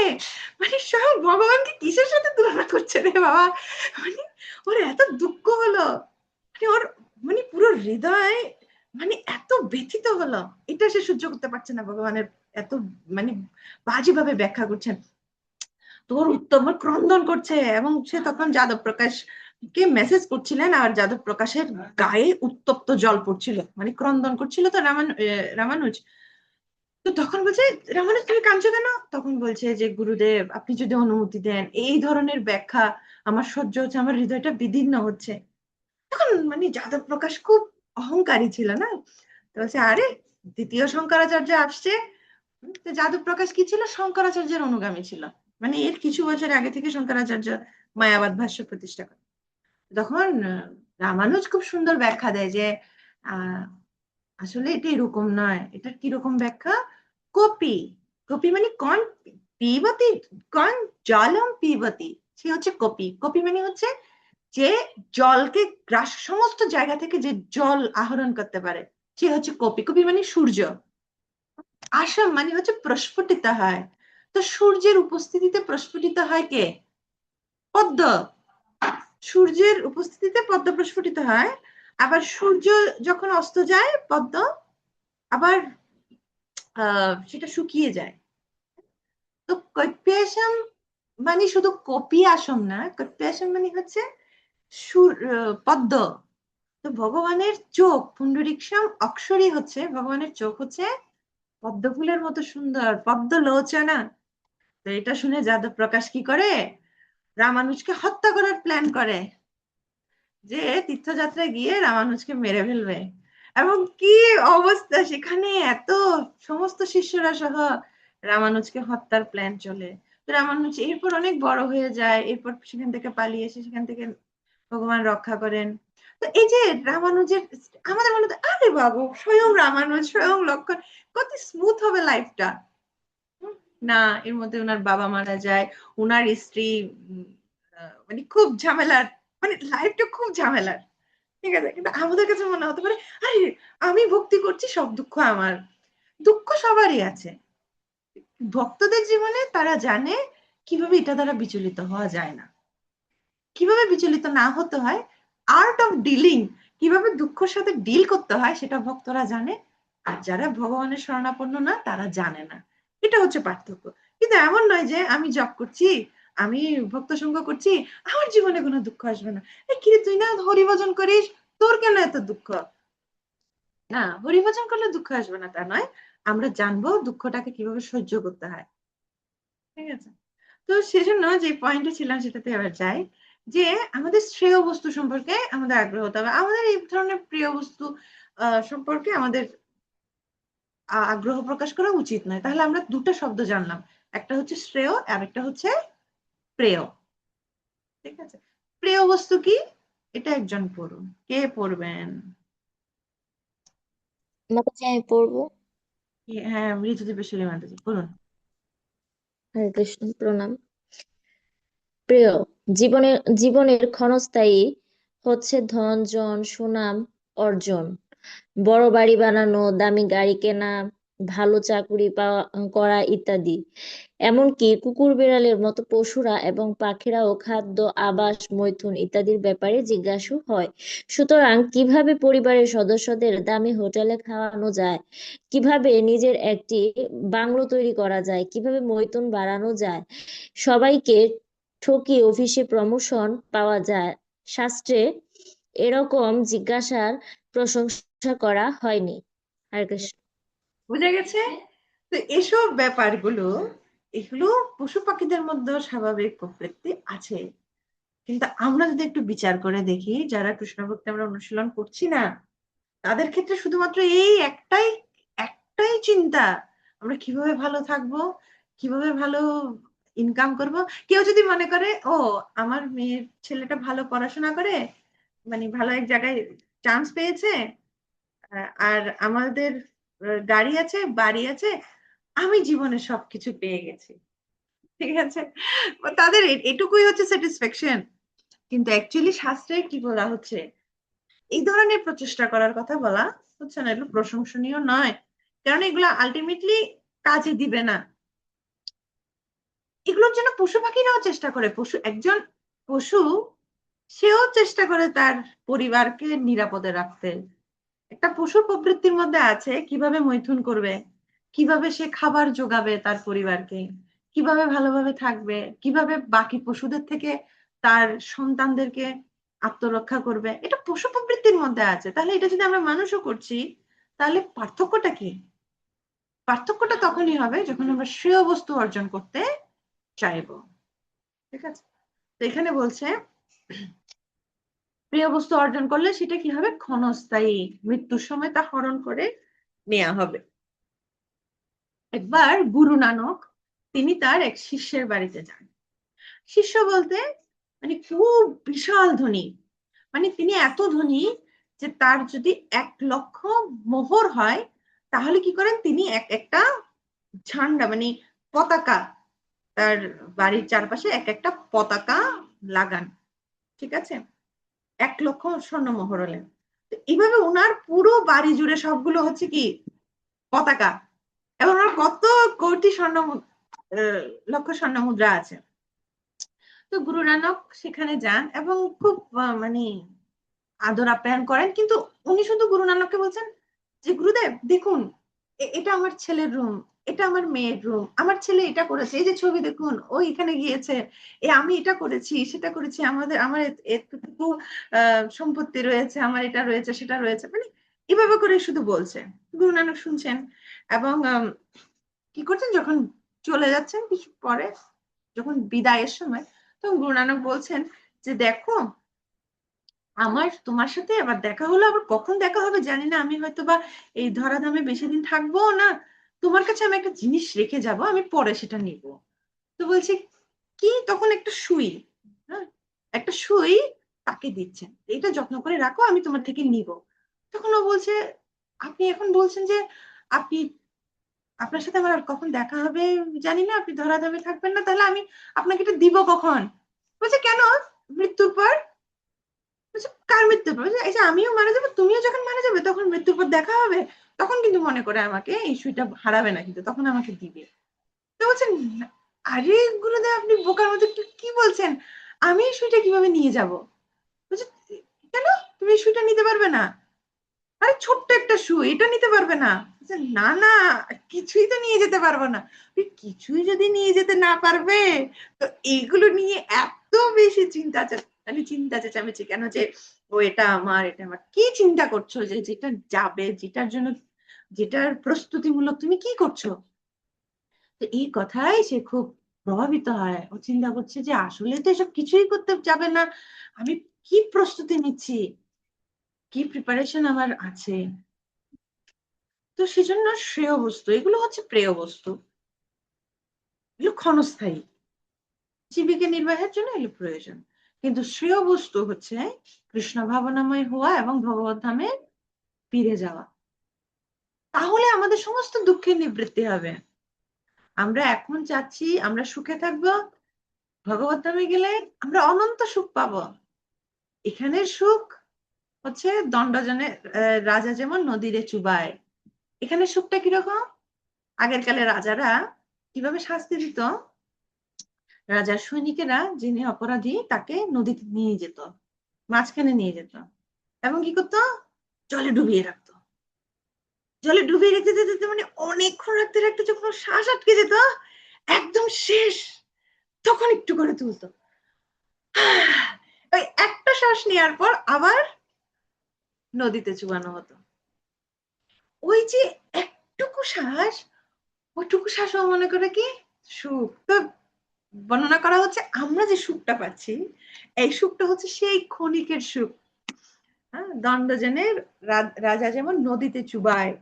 মানে স্বয়ং ভগবানকে কিসের সাথে তুলনা করছে রে বাবা, মানে ওর এত দুঃখ হলো, মানে ওর মানে পুরো হৃদয় মানে এত ব্যথিত হলো। এটা সে সহ্য করতে পারছে না, ভগবানের এত মানে বাজে ভাবে ব্যাখ্যা করছেন। তোর উত্তম ক্রন্দন করছে, এবং সে তখন যাদব প্রকাশ কে মেসেজ করছিলেন, আর যাদব প্রকাশের গায়ে উত্তপ্ত জল পড়ছিল, মানে ক্রন্দন করছিল। তো রামানুজ তো তখন বলছে, রামানুজ তুমি কাঁদছো কেন? তখন বলছে যে, গুরুদেব আপনি যদি অনুমতি দেন, এই ধরনের ব্যাখ্যা আমার সহ্য হচ্ছে, আমার হৃদয়টা বিদীর্ণ হচ্ছে। তখন মানে যাদব প্রকাশ খুব অহংকারী ছিল না, তো বলছে, আরে দ্বিতীয় শঙ্করাচার্য আসছে। তো যাদব প্রকাশ কি ছিল, শঙ্করাচার্যের অনুগামী ছিল। মানে এর কিছু বছর আগে থেকে শঙ্করাচার্য মায়াবাদ ভাষ্য প্রতিষ্ঠা করে। তখন রামানুজ খুব সুন্দর ব্যাখ্যা দেয় যে, আহ আসলে এটা এরকম নয়, এটার কিরকম ব্যাখ্যা, কপি, কপি মানে কন পিবতী, কন জলম পিবতী, সে হচ্ছে কপি। কপি মানে হচ্ছে যে জলকে গ্রাস, সমস্ত জায়গা থেকে যে জল আহরণ করতে পারে, সে হচ্ছে কপি। কপি মানে সূর্য। আসাম মানে হচ্ছে প্রস্ফুটিত হয়। তো সূর্যের উপস্থিতিতে প্রস্ফুটিত হয় কে, পদ্ম। সূর্যের উপস্থিতিতে পদ্ম প্রস্ফুটিত হয়। আবার সূর্য যখন অস্ত যায়, পদ্ম আবার সেটা শুকিয়ে যায়। তো কৈপ্যাসম মানে শুধু কপি আসম না, কৈপ্যাসম মানে হচ্ছে পদ্ম। তো ভগবানের চোখ পুণ্ডরিকশম অক্ষরই হচ্ছে, ভগবানের চোখ হচ্ছে পদ্ম ফুলের মতো সুন্দর, পদ্ম লোচনা। তো এটা শুনে যাদব প্রকাশ কি করে, রামানুজকে হত্যা করার প্ল্যান করে, যে তীর্থযাত্রায় গিয়ে রামানুজকে মেরে ফেলবে। এবং কি অবস্থা সেখানে, এত সমস্ত শিষ্যরা সহ রামানুজকে হত্যার প্ল্যান চলে। তো রামানুজ এরপর অনেক বড় হয়ে যায়, এরপর সেখান থেকে পালিয়ে এসে সেখান থেকে ভগবান রক্ষা করেন। তো এই যে রামানুজের, আমাদের মনে হয় আরে বাবু স্বয়ং রামানুজ, স্বয়ং লক্ষণ, কত স্মুথ হবে লাইফটা। না, এর মধ্যে ওনার বাবা মারা যায়, ওনার স্ত্রী মানে খুব ঝামেলার, মানে লাইফটা খুব ঝামেলার, ঠিক আছে? কিন্তু আমাদের কাছে মনে হতে পারে, আরে আমি ভক্তি করছি, সব দুঃখ আমার। দুঃখ সবারই আছে। ভক্তদের জীবনে তারা জানে কিভাবে এটা দ্বারা বিচলিত হওয়া যায় না, কিভাবে বিচলিত না হতে হয়, আর্ট অফ ডিলিং, কিভাবে দুঃখের সাথে ডিল করতে হয় সেটা ভক্তরা জানে, আর যারা ভগবানের শরণাপন্ন না তারা জানে না। এটা হচ্ছে পার্থক্য। কিন্তু এমন নয় যে আমি জপ করছি, আমি ভক্ত সঙ্গ করছি, আমার জীবনে কোনো দুঃখ আসবে না। কিরে তুই না হরিভজন করিস, তোর কেন এত দুঃখ? না, হরিভজন করলে দুঃখ আসবে না তা নয়, আমরা জানবো দুঃখটাকে কিভাবে সহ্য করতে হয়। ঠিক আছে? তো সেজন্য যে পয়েন্টে ছিলাম সেটাতে এবার যাই, যে আমাদের শ্রেয় বস্তু সম্পর্কে আমাদের আগ্রহ হতে হবে। আমাদের এই ধরনের প্রিয় বস্তু সম্পর্কে আমাদের আগ্রহ প্রকাশ করা উচিত নয়। তাহলে আমরা দুটো শব্দ জানলাম, একটা হচ্ছে শ্রেয় আর একটা হচ্ছে প্রেয়। ঠিক আছে? প্রিয় বস্তু কি, এটা একজন পড়ুন। কে পড়বেন? মাতাজি আমি পড়বো। হ্যাঁ, ঋতুদীপেশ্বরী মাতাজি পড়ুন। হরে কৃষ্ণ, প্রণাম। প্রিয়, জীবনের জীবনের ক্ষণস্থায়ী হচ্ছে ধন জন সুনাম অর্জন, বড় বাড়ি বানানো, দামি গাড়ি কেনা, ভালো চাকুরি পাওয়া করা ইত্যাদি। এমনকি কুকুর বিড়ালের মতো পশুরা এবং পাখিরাও খাদ্য, আবাস, মৈথুন ইত্যাদির ব্যাপারে জিজ্ঞাসু হয়। সুতরাং কিভাবে পরিবারের সদস্যদের দামি হোটেলে খাওয়ানো যায়, কিভাবে নিজের একটি বাংলো তৈরি করা যায়, কিভাবে মৈথুন বাড়ানো যায়, সবাইকে ঠকিয়ে অফিসে প্রমোশন পাওয়া যায়, শাস্ত্রে এরকম জিজ্ঞাসার প্রশংসা করা হয়নি। হরে কৃষ্ণ। বুঝা গেছে? তো এসব ব্যাপারগুলো, এগুলো পশু পাখিদের মধ্যেও স্বাভাবিক প্রবৃত্তি আছে। কিন্তু আমরা যদি একটু বিচার করে দেখি, যারা কৃষ্ণ ভক্তি আমরা অনুশীলন করছি না, তাদের ক্ষেত্রে শুধুমাত্র এই একটাই একটাই চিন্তা, আমরা কিভাবে ভালো থাকবো, কিভাবে ভালো ইনকাম করব। কেউ যদি মনে করে ও আমার মেয়ের ছেলেটা ভালো পড়াশোনা করে, মানে ভালো এক জায়গায় চান্স পেয়েছে, আর আমাদের গাড়ি আছে, বাড়ি আছে, আমি জীবনে সবকিছু পেয়ে গেছি, ঠিক আছে, তাদের এটুকুই হচ্ছে স্যাটিসফ্যাকশন। কিন্তু অ্যাকচুয়ালি শাস্ত্রে কি বলা হচ্ছে, এই ধরনের প্রচেষ্টা করার কথা বলা হচ্ছে না, এগুলো প্রশংসনীয় নয়। কারণ এগুলো আলটিমেটলি কাজে দিবে না। এগুলোর জন্য পশু পাখিরাও চেষ্টা করে, একজন পশু সেও চেষ্টা করে তার পরিবারকে নিরাপদে রাখতে। একটা পশু প্রবৃত্তির মধ্যে আছে কিভাবে মৈথুন করবে, কিভাবে সে খাবার জোগাবে তার পরিবারকে, কিভাবে ভালোভাবে থাকবে, কিভাবে বাকি পশুদের থেকে তার সন্তানদেরকে আত্মরক্ষা করবে, এটা পশু প্রবৃত্তির মধ্যে আছে। তাহলে এটা যদি আমরা মানুষও করছি, তাহলে পার্থক্যটা কি? পার্থক্যটা তখনই হবে যখন আমরা শ্রেয় বস্তু অর্জন করতে চাইবো। ঠিক আছে? তো এখানে বলছে প্রিয় বস্তু অর্জন করলে সেটা কি হবে, ক্ষণস্থায়ী, মৃত্যুর সময় তা হরণ করে নেওয়া হবে। একবার গুরু নানক, তিনি তার এক শিষ্যের বাড়িতে যান। শিষ্য বলতে মানে খুব বিশাল ধনী, মানে তিনি এত ধনী যে তার যদি 1,00,000 মোহর হয়, তাহলে কি করেন তিনি একটা ঝান্ডা মানে পতাকা, তার বাড়ির চারপাশে এক একটা পতাকা লাগান। ঠিক আছে? 1,00,000 স্বর্ণমোহর হলেন। এইভাবে ওনার পুরো বাড়ি জুড়ে সবগুলো হচ্ছে কি পতাকা, এবং ওনার কত কোটি লক্ষ স্বর্ণ মুদ্রা আছে। তো গুরু নানক সেখানে যান এবং খুব মানে আদর আপ্যায়ন করেন। কিন্তু উনি শুধু গুরু নানককে বলছেন যে গুরুদেব দেখুন, এটা আমার ছেলের রুম, এটা আমার মেয়ের রুম, আমার ছেলে এটা করেছে, এই যে ছবি দেখুন ও এখানে গিয়েছে, আমি এটা করেছি সেটা করেছি, আমার এতটুকু সম্পত্তি রয়েছে, আমার এটা রয়েছে সেটা রয়েছে, মানে এভাবে করে শুধু বলছে। গুরু নানক শুনছেন এবং কি করছেন, যখন চলে যাচ্ছেন কিছু পরে, যখন বিদায়ের সময়, তখন গুরু নানক বলছেন যে দেখো, আমার তোমার সাথে আবার দেখা হলো, আবার কখন দেখা হবে জানি না, আমি হয়তো বা এই ধরাধামে বেশি দিন থাকবো না, তোমার কাছে আমি একটা জিনিস রেখে যাব, আমি পরে সেটা নিব। তো বলছি কি, তখন একটা সুই, হ্যাঁ, একটা সুই তাকে দিচ্ছেন, এটা যত্ন করে রাখো, আমি তোমার থেকে নিব। তখন ও বলছে আপনি এখন বলছেন যে আপনি, আপনার সাথে আমার আর কখন দেখা হবে জানি না, আপনি ধরাধামে থাকবেন না, তাহলে আমি আপনাকে এটা দিব কখন? বলছে কেন, মৃত্যুর পর। বলছে কার মৃত্যুর পর? বলছে, এই যে আমিও মারা যাবো, তুমিও যখন মারা যাবে তখন মৃত্যুর পর দেখা হবে, তখন কিন্তু মনে করে আমাকে এই সুইটা হারাবে না, কিন্তু তখন আমাকে দিবে। তো বলছেন আরে গুরুদেব আপনি বোকার মতো কি বলছেন, আমি এই সুইটা কিভাবে নিয়ে যাব? বলছে কেন, এই সুইটা নিতে পারবে না? আরে ছোট্ট একটা শু, এটা নিতে পারবে না? বলছে, না না, কিছুই তো নিয়ে যেতে পারবো না। কিছুই যদি নিয়ে যেতে না পারবে, তো এইগুলো নিয়ে এত বেশি চিন্তা চেঁচামেচি কেন, যে ও এটা আমার, এটা আমার? কি চিন্তা করছো যে যেটা যাবে, যেটার জন্য, যেটার প্রস্তুতিমূলক তুমি কি করছো? তো এই কথাই সে খুব প্রভাবিত হয়। ও চিন্তা করছে যে আসলে তো এসব কিছুই করতে যাবে না, আমি কি প্রস্তুতি নিচ্ছি, কি প্রিপারেশন আমার আছে। তো সেজন্য শ্রেয় বস্তু, এগুলো হচ্ছে প্রেয় বস্তু, এগুলো ক্ষণস্থায়ী, জীবিকা নির্বাহের জন্য এগুলো প্রয়োজন। কিন্তু শ্রেয় বস্তু হচ্ছে কৃষ্ণ ভাবনাময় হওয়া এবং ভগবত ধামে ফিরে যাওয়া। তাহলে আমাদের সমস্ত দুঃখের নিবৃত্তি হবে। আমরা এখন চাচ্ছি আমরা সুখে থাকবো, ভগবত ধামে গেলে আমরা অনন্ত সুখ পাবো। এখানের সুখ হচ্ছে দণ্ডজনে রাজা যেমন নদীরে চুবায়। এখানে সুখটা কিরকম? আগের কালে রাজারা কিভাবে শাস্তি দিত? রাজার সৈনিকেরা, যিনি অপরাধী, তাকে নদীতে নিয়ে যেত, মাঝখানে নিয়ে যেত, এবং কি করতো? জলে ডুবিয়ে রাখতো। জলে ডুবিয়ে রেখে যেতে যেতে মানে অনেকক্ষণ রাখতে রাখতে যখন ওর শ্বাস আটকে যেত, একদম শেষ, তখন একটু করে তুলতো। ওই একটা শ্বাস নেওয়ার পর আবার নদীতে চুবানো হতো। ওই যে একটুকু শ্বাস, ওইটুকু শ্বাস ও মনে করে কি সুখ। তো বর্ণনা করা হচ্ছে আমরা যে সুখটা পাচ্ছি, এই সুখটা হচ্ছে সেই ক্ষণিকের সুখ। হ্যাঁ, দণ্ডজনের রাজা যেমন নদীতে চুবায়,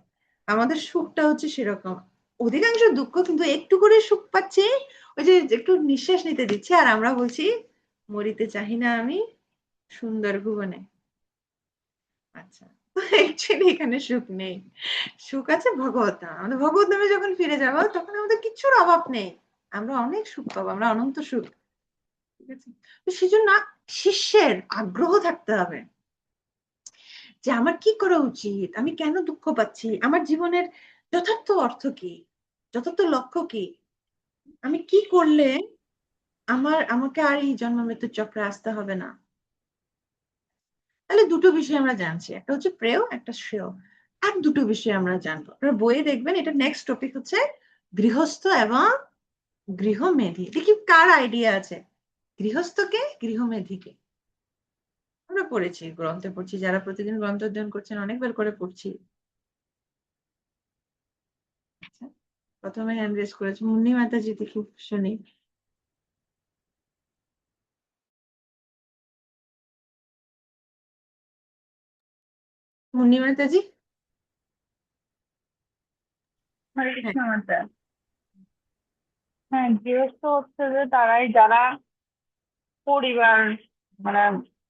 আমাদের সুখটা হচ্ছে সেরকম। অধিকাংশ দুঃখ কিন্তু একটু করে সুখ পাচ্ছি, ওই যে একটু নিঃশ্বাস নিতে দিচ্ছে, আর আমরা বলছি মরিতে চাহি না আমি সুন্দর ভুবনে। আচ্ছা, অ্যাকচুয়ালি এখানে সুখ নেই, সুখ আছে ভগবত ধাম। আমাদের ভগবত ধামে যখন ফিরে যাব, তখন আমাদের কিচ্ছুর অভাব নেই, আমরা অনেক সুখ পাবো, আমরা অনন্ত সুখ। ঠিক আছে? তো সেজন্য শিষ্যের আগ্রহ থাকতে হবে যে আমার কি করা উচিত, আমি কেন দুঃখ পাচ্ছি, আমার জীবনের যথার্থ অর্থ কি, যথার্থ লক্ষ্য কি, আমি কি করলে আমাকে আর এই জন্ম মৃত্যুর চক্রে আসতে হবে না। তাহলে দুটো বিষয় আমরা জানছি, একটা হচ্ছে প্রেয়, একটা শ্রেয়। আর দুটো বিষয় আমরা জানবো, আপনার বইয়ে দেখবেন, এটা নেক্সট টপিক হচ্ছে গৃহস্থ এবং গৃহমেধি। দেখি কার আইডিয়া আছে, গৃহস্থকে গৃহমেধিকে। আমরা পড়েছি, গ্রন্থে পড়ছি, যারা প্রতিদিন গ্রন্থ অধ্যয়ন করছেন অনেকবার করে পড়ছি। আচ্ছা, প্রথমে হ্যান্ড রেজ করেছে মুন্নি মাতাজি, দেখি শুনি। মুন্নি মাতাজি। হরে হ্যাঁ। কৃষ্ণ মাতা। হ্যাঁ, গৃহস্থ হচ্ছে যে তারাই যারা পরিবার, মানে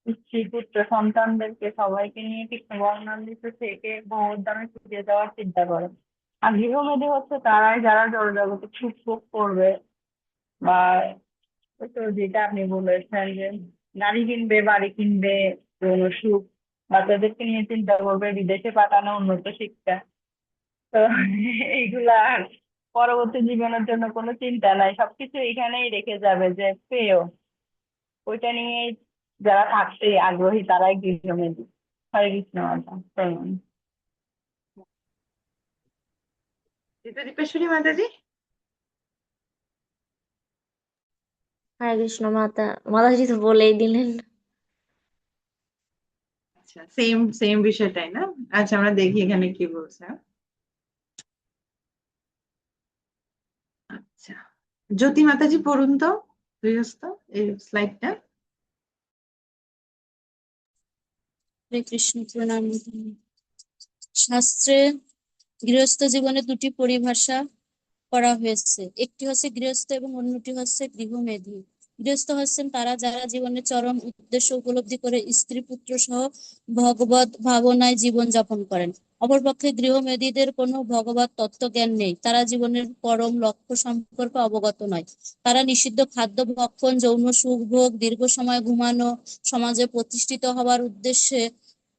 স্ত্রী পুত্র সন্তানদেরকে সবাইকে নিয়ে কৃষ্ণ বর্ণামৃত থেকে ভগবদ্ধামে ফিরে যাওয়ার চিন্তা করে। আর গৃহমেধি হচ্ছে তারাই যারা জড়জগতে সুখ ভোগ করবে, বা ওই তো যেটা আপনি বলেছেন যে গাড়ি কিনবে, বাড়ি কিনবে, যৌন সুখ, বাচ্চাদেরকে নিয়ে চিন্তা করবে, বিদেশে পাঠানো, উন্নত শিক্ষা। তো এইগুলা আর পরবর্তী জীবনের জন্য কোনো চিন্তা নাই, সবকিছু এখানেই রেখে যাবে যে পেয়, ওইটা নিয়ে যারা থাকতে আগ্রহী তারাই গৃহমেধি। হরে কৃষ্ণ মাতা, প্রণাম। রীতা দীপেশ্বরী মাতাজি। হরে কৃষ্ণ মাতাজি তো বলেই দিলেন। আচ্ছা, সেম সেম বিষয়টাই না? আচ্ছা, আমরা দেখি এখানে কি বলছে। আচ্ছা, জ্যোতি মাতাজি পড়ুন তো গৃহস্থ এই স্লাইডটা। হরে কৃষ্ণ, প্রণাম। শাস্ত্রে গৃহস্থ জীবনে দুটি পরিভাষা করা হয়েছে, একটি হচ্ছে গৃহস্থ এবং অন্যটি হচ্ছে গৃহমেধি। গৃহস্থ হচ্ছেন তারা যারা জীবনের চরম উদ্দেশ্য উপলব্ধি করে স্ত্রী পুত্র সহ ভগবত ভাবনায় জীবন যাপন করেন। অপরপক্ষে গৃহমেধীদের কোনো ভগবত তত্ত্ব জ্ঞান নেই, তারা জীবনের পরম লক্ষ্য সম্পর্কে অবগত নয়। তারা নিষিদ্ধ খাদ্য ভক্ষণ, যৌন সুখ ভোগ, দীর্ঘ সময় ঘুমানো, সমাজে প্রতিষ্ঠিত হওয়ার উদ্দেশ্যে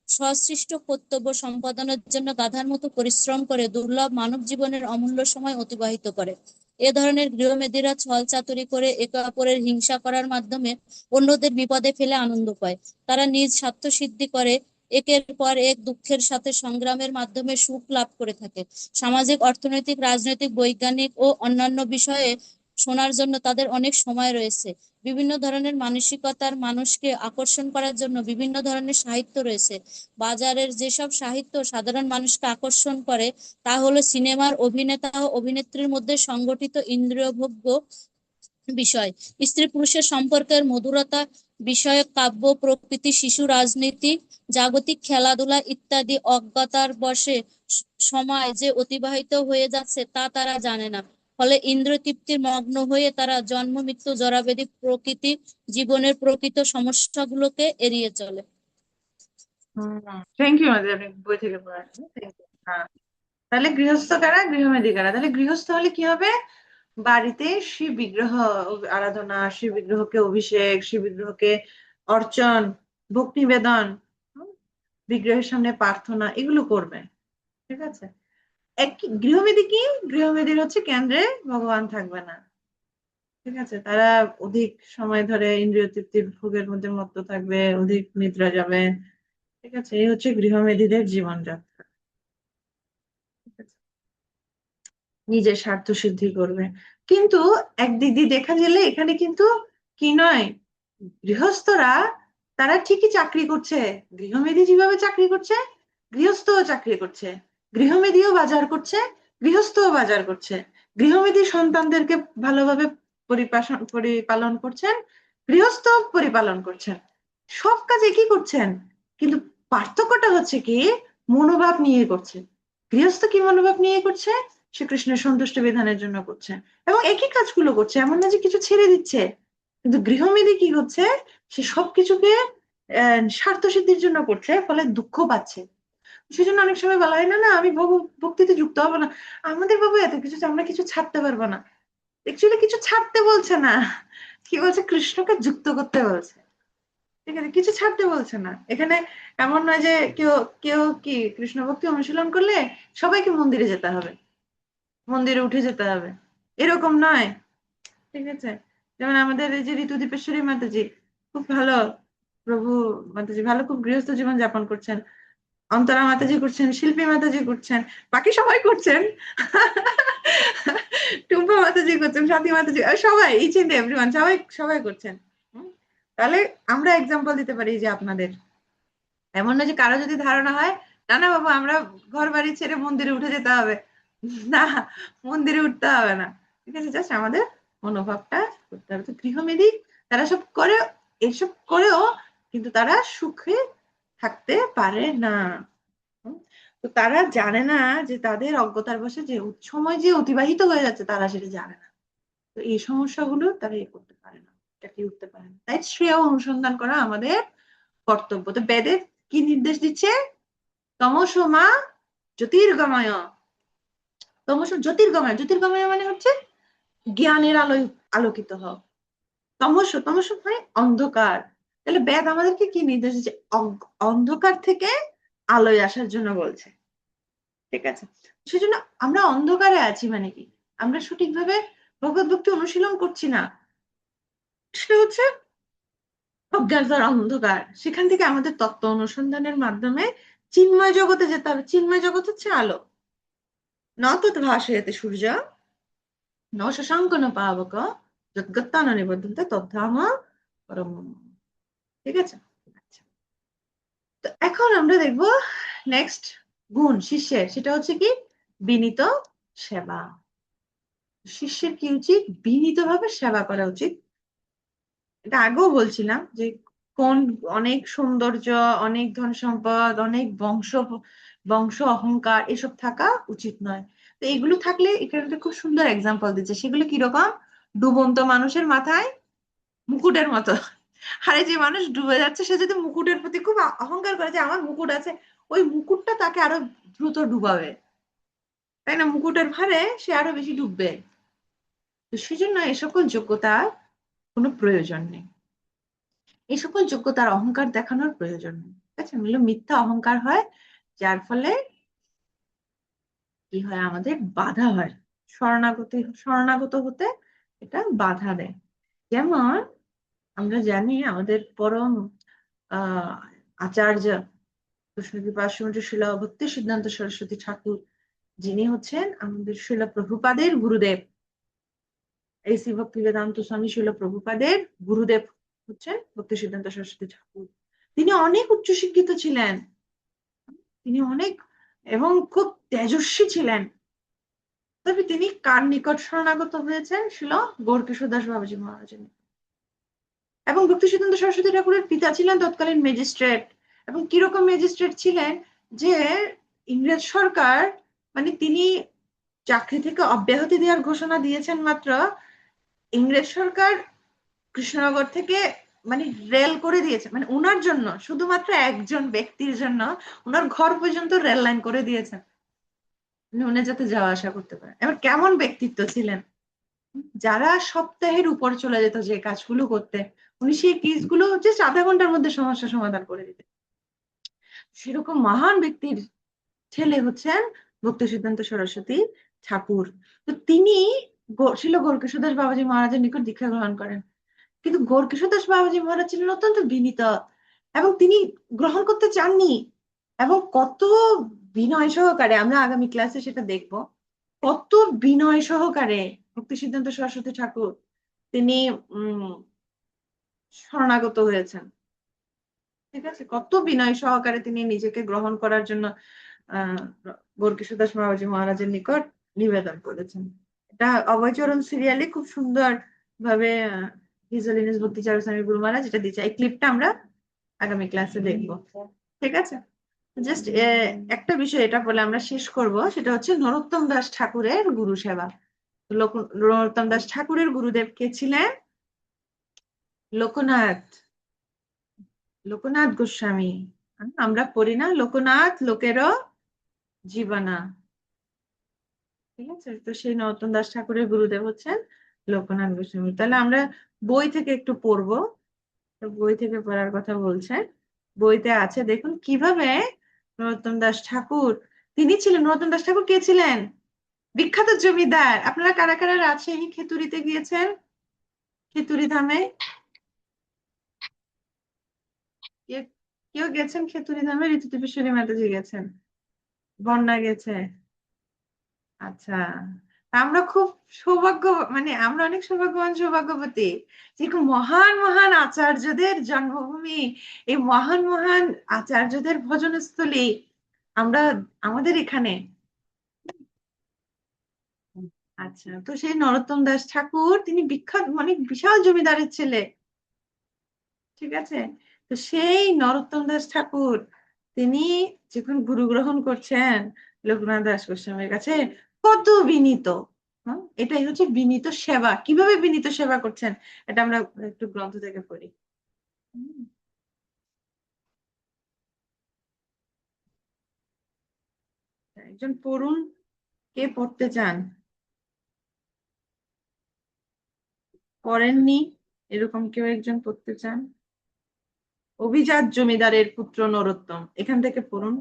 সসৃষ্ট কর্তব্য সম্পাদনের জন্য গাধার মতো পরিশ্রম করে দুর্লভ মানব জীবনের অমূল্য সময় অতিবাহিত করে। এ ধরনের গৃহমেধীরা ছল চাতুরি করে একে অপরের হিংসা করার মাধ্যমে অন্যদের বিপদে ফেলে আনন্দ পায়। তারা নিজ স্বার্থ সিদ্ধি করে একের পর এক দুঃখের সাথে সংগ্রামের মাধ্যমে সুখ লাভ করে থাকে। সামাজিক, অর্থনৈতিক, রাজনৈতিক, বৈজ্ঞানিক ও অন্যান্য বিষয়ে শোনার জন্য তাদের অনেক সময় রয়েছে। বিভিন্ন ধরনের মানসিকতার মানুষকে আকর্ষণ করার জন্য বিভিন্ন ধরনের সাহিত্য রয়েছে। বাজারের যেসব সাহিত্য সাধারণ মানুষকে আকর্ষণ করে তা হলো সিনেমার অভিনেতা ও অভিনেত্রীর মধ্যে সংগঠিত ইন্দ্রিয়ভোগ্য বিষয়, স্ত্রী পুরুষের সম্পর্কের মধুরতা বিষয়ক কাব্য, প্রকৃতি, শিশু, রাজনীতি, জাগতিক খেলাধুলা ইত্যাদি। অজ্ঞতার বশে সময় যে অতিবাহিত হয়ে যাচ্ছে তা তারা জানে না। ফলে ইন্দ্রিয়তৃপ্তির মগ্ন হয়ে তারা জন্ম, মৃত্যু, জরাব্যাধি প্রকৃতি জীবনের প্রকৃত সমস্যাগুলোকে এড়িয়ে চলে। থ্যাংক ইউ আমাদের অনেক বই থেকে পড়ার জন্য। Thank you. হ্যাঁ, তাহলে গৃহস্থ কারা, গৃহমেধী কারা? তাহলে গৃহস্থ হলে কি হবে? বাড়িতে শিব বিগ্রহ আরাধনা, শিব বিগ্রহকে অভিষেক, শিব বিগ্রহকে অর্চন, ভোগ নিবেদন, বিগ্রহের সামনে প্রার্থনা, এগুলো করবে। ঠিক আছে। এক গৃহমেধী কি? গৃহমেধীর হচ্ছে কেন্দ্রে ভগবান থাকবে না। ঠিক আছে। তারা অধিক সময় ধরে ইন্দ্রিয় তৃপ্তির ভোগের মধ্যে মত্ত থাকবে, অধিক নিদ্রা যাবে। ঠিক আছে। এই হচ্ছে গৃহমেধীদের জীবনযাত্রা। ঠিক আছে। নিজের স্বার্থ সিদ্ধি করবে। কিন্তু একদিক দিয়ে দেখা গেলে এখানে কিন্তু কি নয়, গৃহস্থরা তারা ঠিকই চাকরি করছে। গৃহমেধী যেভাবে চাকরি করছে, গৃহস্থও চাকরি করছে। গৃহমেধীও বাজার করছে, গৃহস্থও বাজার করছে। গৃহমেধী সন্তানদেরকে ভালোভাবে পরিপালন করছেন, গৃহস্থ পরিপালন করছেন। সব কাজ একই করছেন, কিন্তু পার্থক্যটা হচ্ছে কি, মনোভাব নিয়ে করছেন। গৃহস্থ কি মনোভাব নিয়ে করছে? শ্রীকৃষ্ণের সন্তুষ্ট বিধানের জন্য করছে, এবং একই কাজগুলো করছে, এমন না যে কিছু ছেড়ে দিচ্ছে। কিন্তু গৃহমেধী কি করছে? সে সবকিছুকে স্বার্থ সিদ্ধির জন্য করছে, ফলে দুঃখ পাচ্ছে। সেজন্য অনেক সময় বলা হয়, না না আমি ভক্তিতে যুক্ত হবো না, আমাদের বাবু এত কিছু, আমরা কিছু ছাড়তে পারবো না। অ্যাকচুয়ালি কিছু ছাড়তে বলছে না, কি বলছে, কৃষ্ণকে যুক্ত করতে বলছে। ঠিক আছে, কিছু ছাড়তে বলছে না এখানে। এমন নয় যে কেউ কেউ কি কৃষ্ণ ভক্তি অনুশীলন করলে সবাইকে মন্দিরে যেতে হবে, মন্দিরে উঠে যেতে হবে, এরকম নয়। ঠিক আছে। যেমন আমাদের এই যে ঋতুদীপেশ্বরী মাতাজি, খুব ভালো প্রভু মাতাজি, ভালো খুব গৃহস্থ জীবন যাপন করছেন। অন্তরা মাতাজি করছেন, শিল্পী মাতাজি করছেন, বাকি সবাই করছেন। টুম্পা মাতাজি করছেন, স্বাতী মাতাজি, সবাই, ইচ এন্ড এভরিওয়ান, সবাই সবাই করছেন। তাহলে আমরা এক্সাম্পল দিতে পারি যে আপনাদের, এমন না যে কারো যদি ধারণা হয় না না বাবা আমরা ঘর বাড়ি ছেড়ে মন্দিরে উঠে যেতে হবে, না, মন্দিরে উঠতে হবে না। ঠিক আছে, জাস্ট আমাদের মনোভাবটা করতে হবে। তো গৃহমেধী তারা সব করে, এসব করেও কিন্তু তারা সুখে থাকতে পারে না। তো তারা জানে না যে তাদের অজ্ঞতার বশে যে সময় যে অতিবাহিত হয়ে যাচ্ছে, তারা সেটা জানে না। তো এই সমস্যাগুলো তারা এ করতে পারে না, কাটিয়ে উঠতে পারে না। তাই শ্রেয় অনুসন্ধান করা আমাদের কর্তব্য। তো বেদে কি নির্দেশ দিচ্ছে? তমসো মা জ্যোতির্গময়। জ্যোতির্গময়, জ্যোতির্গময় মানে হচ্ছে জ্ঞানের আলোয় আলোকিত হও। তমস মানে অন্ধকার। তাহলে বেদ আমাদেরকে কি নির্দেশ দিচ্ছে? অন্ধকার থেকে আলোয় আসার জন্য বলছে। ঠিক আছে। সেজন্য আমরা অন্ধকারে আছি মানে কি, আমরা সঠিকভাবে ভগবত ভক্তি অনুশীলন করছি না, সেটা হচ্ছে অজ্ঞানতার অন্ধকার। সেখান থেকে আমাদের তত্ত্ব অনুসন্ধানের মাধ্যমে চিন্ময় জগতে যেতে হবে। চিন্ময় জগৎ হচ্ছে আলো। ন তৎ ভাসয়তে সূর্য, ন শশাঙ্ক ন পাবক, যদ্গত্তা ন নিবধ্যন্তে তদ্ধাম পরম মম। ঠিক আছে। আচ্ছা, তো এখন আমরা দেখবো নেক্সট গুণ শিষ্যের, সেটা হচ্ছে কি, বিনীত সেবা। শিষ্যের কি উচিত? বিনীতভাবে সেবা করা উচিত। এটা আগেও বলছিলাম যে কোন, অনেক সৌন্দর্য, অনেক ধন সম্পদ, অনেক বংশ বংশ অহংকার এসব থাকা উচিত নয়। তো এগুলো থাকলে এখানে একটা খুব সুন্দর এক্সাম্পল দিচ্ছে। সেগুলো কিরকম? ডুবন্ত মানুষের মাথায় মুকুটের মতো। আরে যে মানুষ ডুবে যাচ্ছে, সে যদি মুকুটের প্রতি খুব অহংকার করে যে আমার মুকুট আছে, ওই মুকুটটা তাকে আরো দ্রুত ডুবাবে, তাই না? মুকুটের ভারে সে আরো বেশি ডুববে। তো সেজন্য এ সকল যোগ্যতার কোনো প্রয়োজন নেই, এই সকল যোগ্যতার অহংকার দেখানোর প্রয়োজন নেই। ঠিক আছে। মিথ্যা অহংকার হয়, যার ফলে কি হয়, আমাদের বাধা হয়, শরণাগত হতে এটা বাধা দেয়। যেমন আমরা জানি আমাদের পরম আচার্য সরস্বতী পার্শ্ববর্তী শিলা ভক্তি সিদ্ধান্ত সরস্বতী ঠাকুর, যিনি হচ্ছেন আমাদের শিলা প্রভুপাদের গুরুদেব। এসি ভক্তি বেদান্ত স্বামী শিলা প্রভুপাদের গুরুদেব হচ্ছেন ভক্তি সিদ্ধান্ত সরস্বতী ঠাকুর। তিনি অনেক উচ্চশিক্ষিত ছিলেন, তিনি অনেক এবং খুব তেজস্বী ছিলেন। তবে তিনি কার নিকট শরণাগত হয়েছেন? শিল গৌরকিশোর দাস বাবাজি মহারাজের নিকট। এবং ভক্তি সিদ্ধান্ত সরস্বতী ঠাকুরের পিতা ছিলেন তৎকালীন ম্যাজিস্ট্রেট। এবং কিরকম ম্যাজিস্ট্রেট ছিলেন? যে ইংরেজ সরকার, মানে তিনি চাকরি থেকে অব্যাহতি দেওয়ার ঘোষণা দিয়েছেন মাত্র, ইংরেজ সরকার কৃষ্ণনগর থেকে মানে রেল করে দিয়েছে, মানে উনার জন্য, শুধুমাত্র একজন ব্যক্তির জন্য উনার ঘর পর্যন্ত রেল লাইন করে দিয়েছেন, উনি যাতে যাওয়া আসা করতে পারেন। এবার কেমন ব্যক্তিত্ব ছিলেন! যারা সপ্তাহের উপর চলে যেত যে কাজগুলো করতে, উনি সেই কেসগুলো হচ্ছে 0.5 ঘন্টার মধ্যে সমস্যা সমাধান করে দিতেন। সেরকম মহান ব্যক্তির ছেলে হচ্ছেন ভক্তি সিদ্ধান্ত সরস্বতী ঠাকুর। তো তিনি শিল গৌরকিশোর দাস বাবাজি মহারাজের নিকট দীক্ষা গ্রহণ করেন। কিন্তু গৌরকিশোর দাস বাবাজি মহারাজ ছিলেন অত্যন্ত বিনীত, এবং তিনি গ্রহণ করতে চাননি। এবং কত বিনয় সহকারে, আমরা আগামী ক্লাসে সেটা দেখব, কত বিনয় সহকারে ভক্তি সিদ্ধান্ত সরস্বতী ঠাকুর তিনি শরণাগত হয়েছেন। ঠিক আছে, কত বিনয় সহকারে তিনি নিজেকে গ্রহণ করার জন্য আহ গৌরকিশোর দাস বাবাজি মহারাজের নিকট নিবেদন করেছেন। এটা অভয়চরণ সিরিয়ালে খুব সুন্দর ভাবে হিজ হোলিনেস ভক্তি চারু স্বামী গুরু মহারাজ এটা দিচ্ছে। এই ক্লিপটা আমরা আগামী ক্লাসে দেখবো। ঠিক আছে, জাস্ট একটা বিষয় এটা বলে আমরা শেষ করব, সেটা হচ্ছে নরোত্তম দাস ঠাকুরের গুরু সেবা। নরোত্তম দাস ঠাকুরের গুরুদেব কে ছিলেন? লোকনাথ, লোকনাথ গোস্বামী। আমরা পড়ি না, লোকনাথ লোকেরও জীবনা। ঠিক আছে, তো সেই নরোত্তম দাস ঠাকুরের গুরুদেব হচ্ছেন লোকনাথ গোস্বামী। তাহলে আমরা বই থেকে একটু পড়বো। তো বই থেকে পড়ার কথা বলছে, বইতে আছে দেখুন কিভাবে নরোত্তম দাস ঠাকুর, তিনি ছিলেন, নরোত্তম দাস ঠাকুর কে ছিলেন? বিখ্যাত জমিদার। আপনারা কারা কারা রাজশাহী খেতুরিতে গিয়েছেন? খেতুরি ধামে কেউ গেছেন? খেতুরি ধামে ঋতুদেবেশ্বরী মাতাজি গেছেন, বন্যা গেছে। আচ্ছা, আমরা খুব সৌভাগ্য, মানে আমরা অনেক সৌভাগ্যবান সৌভাগ্যবতী, যেরকম মহান মহান আচার্যদের জন্মভূমি, এই মহান মহান আচার্যদের ভজনস্থলী আমরা আমাদের এখানে। আচ্ছা, তো সেই নরোত্তম দাস ঠাকুর তিনি বিখ্যাত, মানে বিশাল জমিদারের ছেলে। ঠিক আছে, তো সেই নরোত্তম দাস ঠাকুর তিনি যখন গুরু গ্রহণ করছেন লোকনাথ দাস গোস্বামীর কাছে, কত বিনীত। এটাই হচ্ছে বিনীত সেবা। কিভাবে বিনীত সেবা করছেন এটা আমরা একটু গ্রন্থ থেকে পড়ি। একজন পড়ুন, কে পড়তে চান? পড়েননি এরকম কেউ একজন পড়তে চান? অভিজাত জমিদারের পুত্র নরোত্তম, এখান থেকে পড়ুন।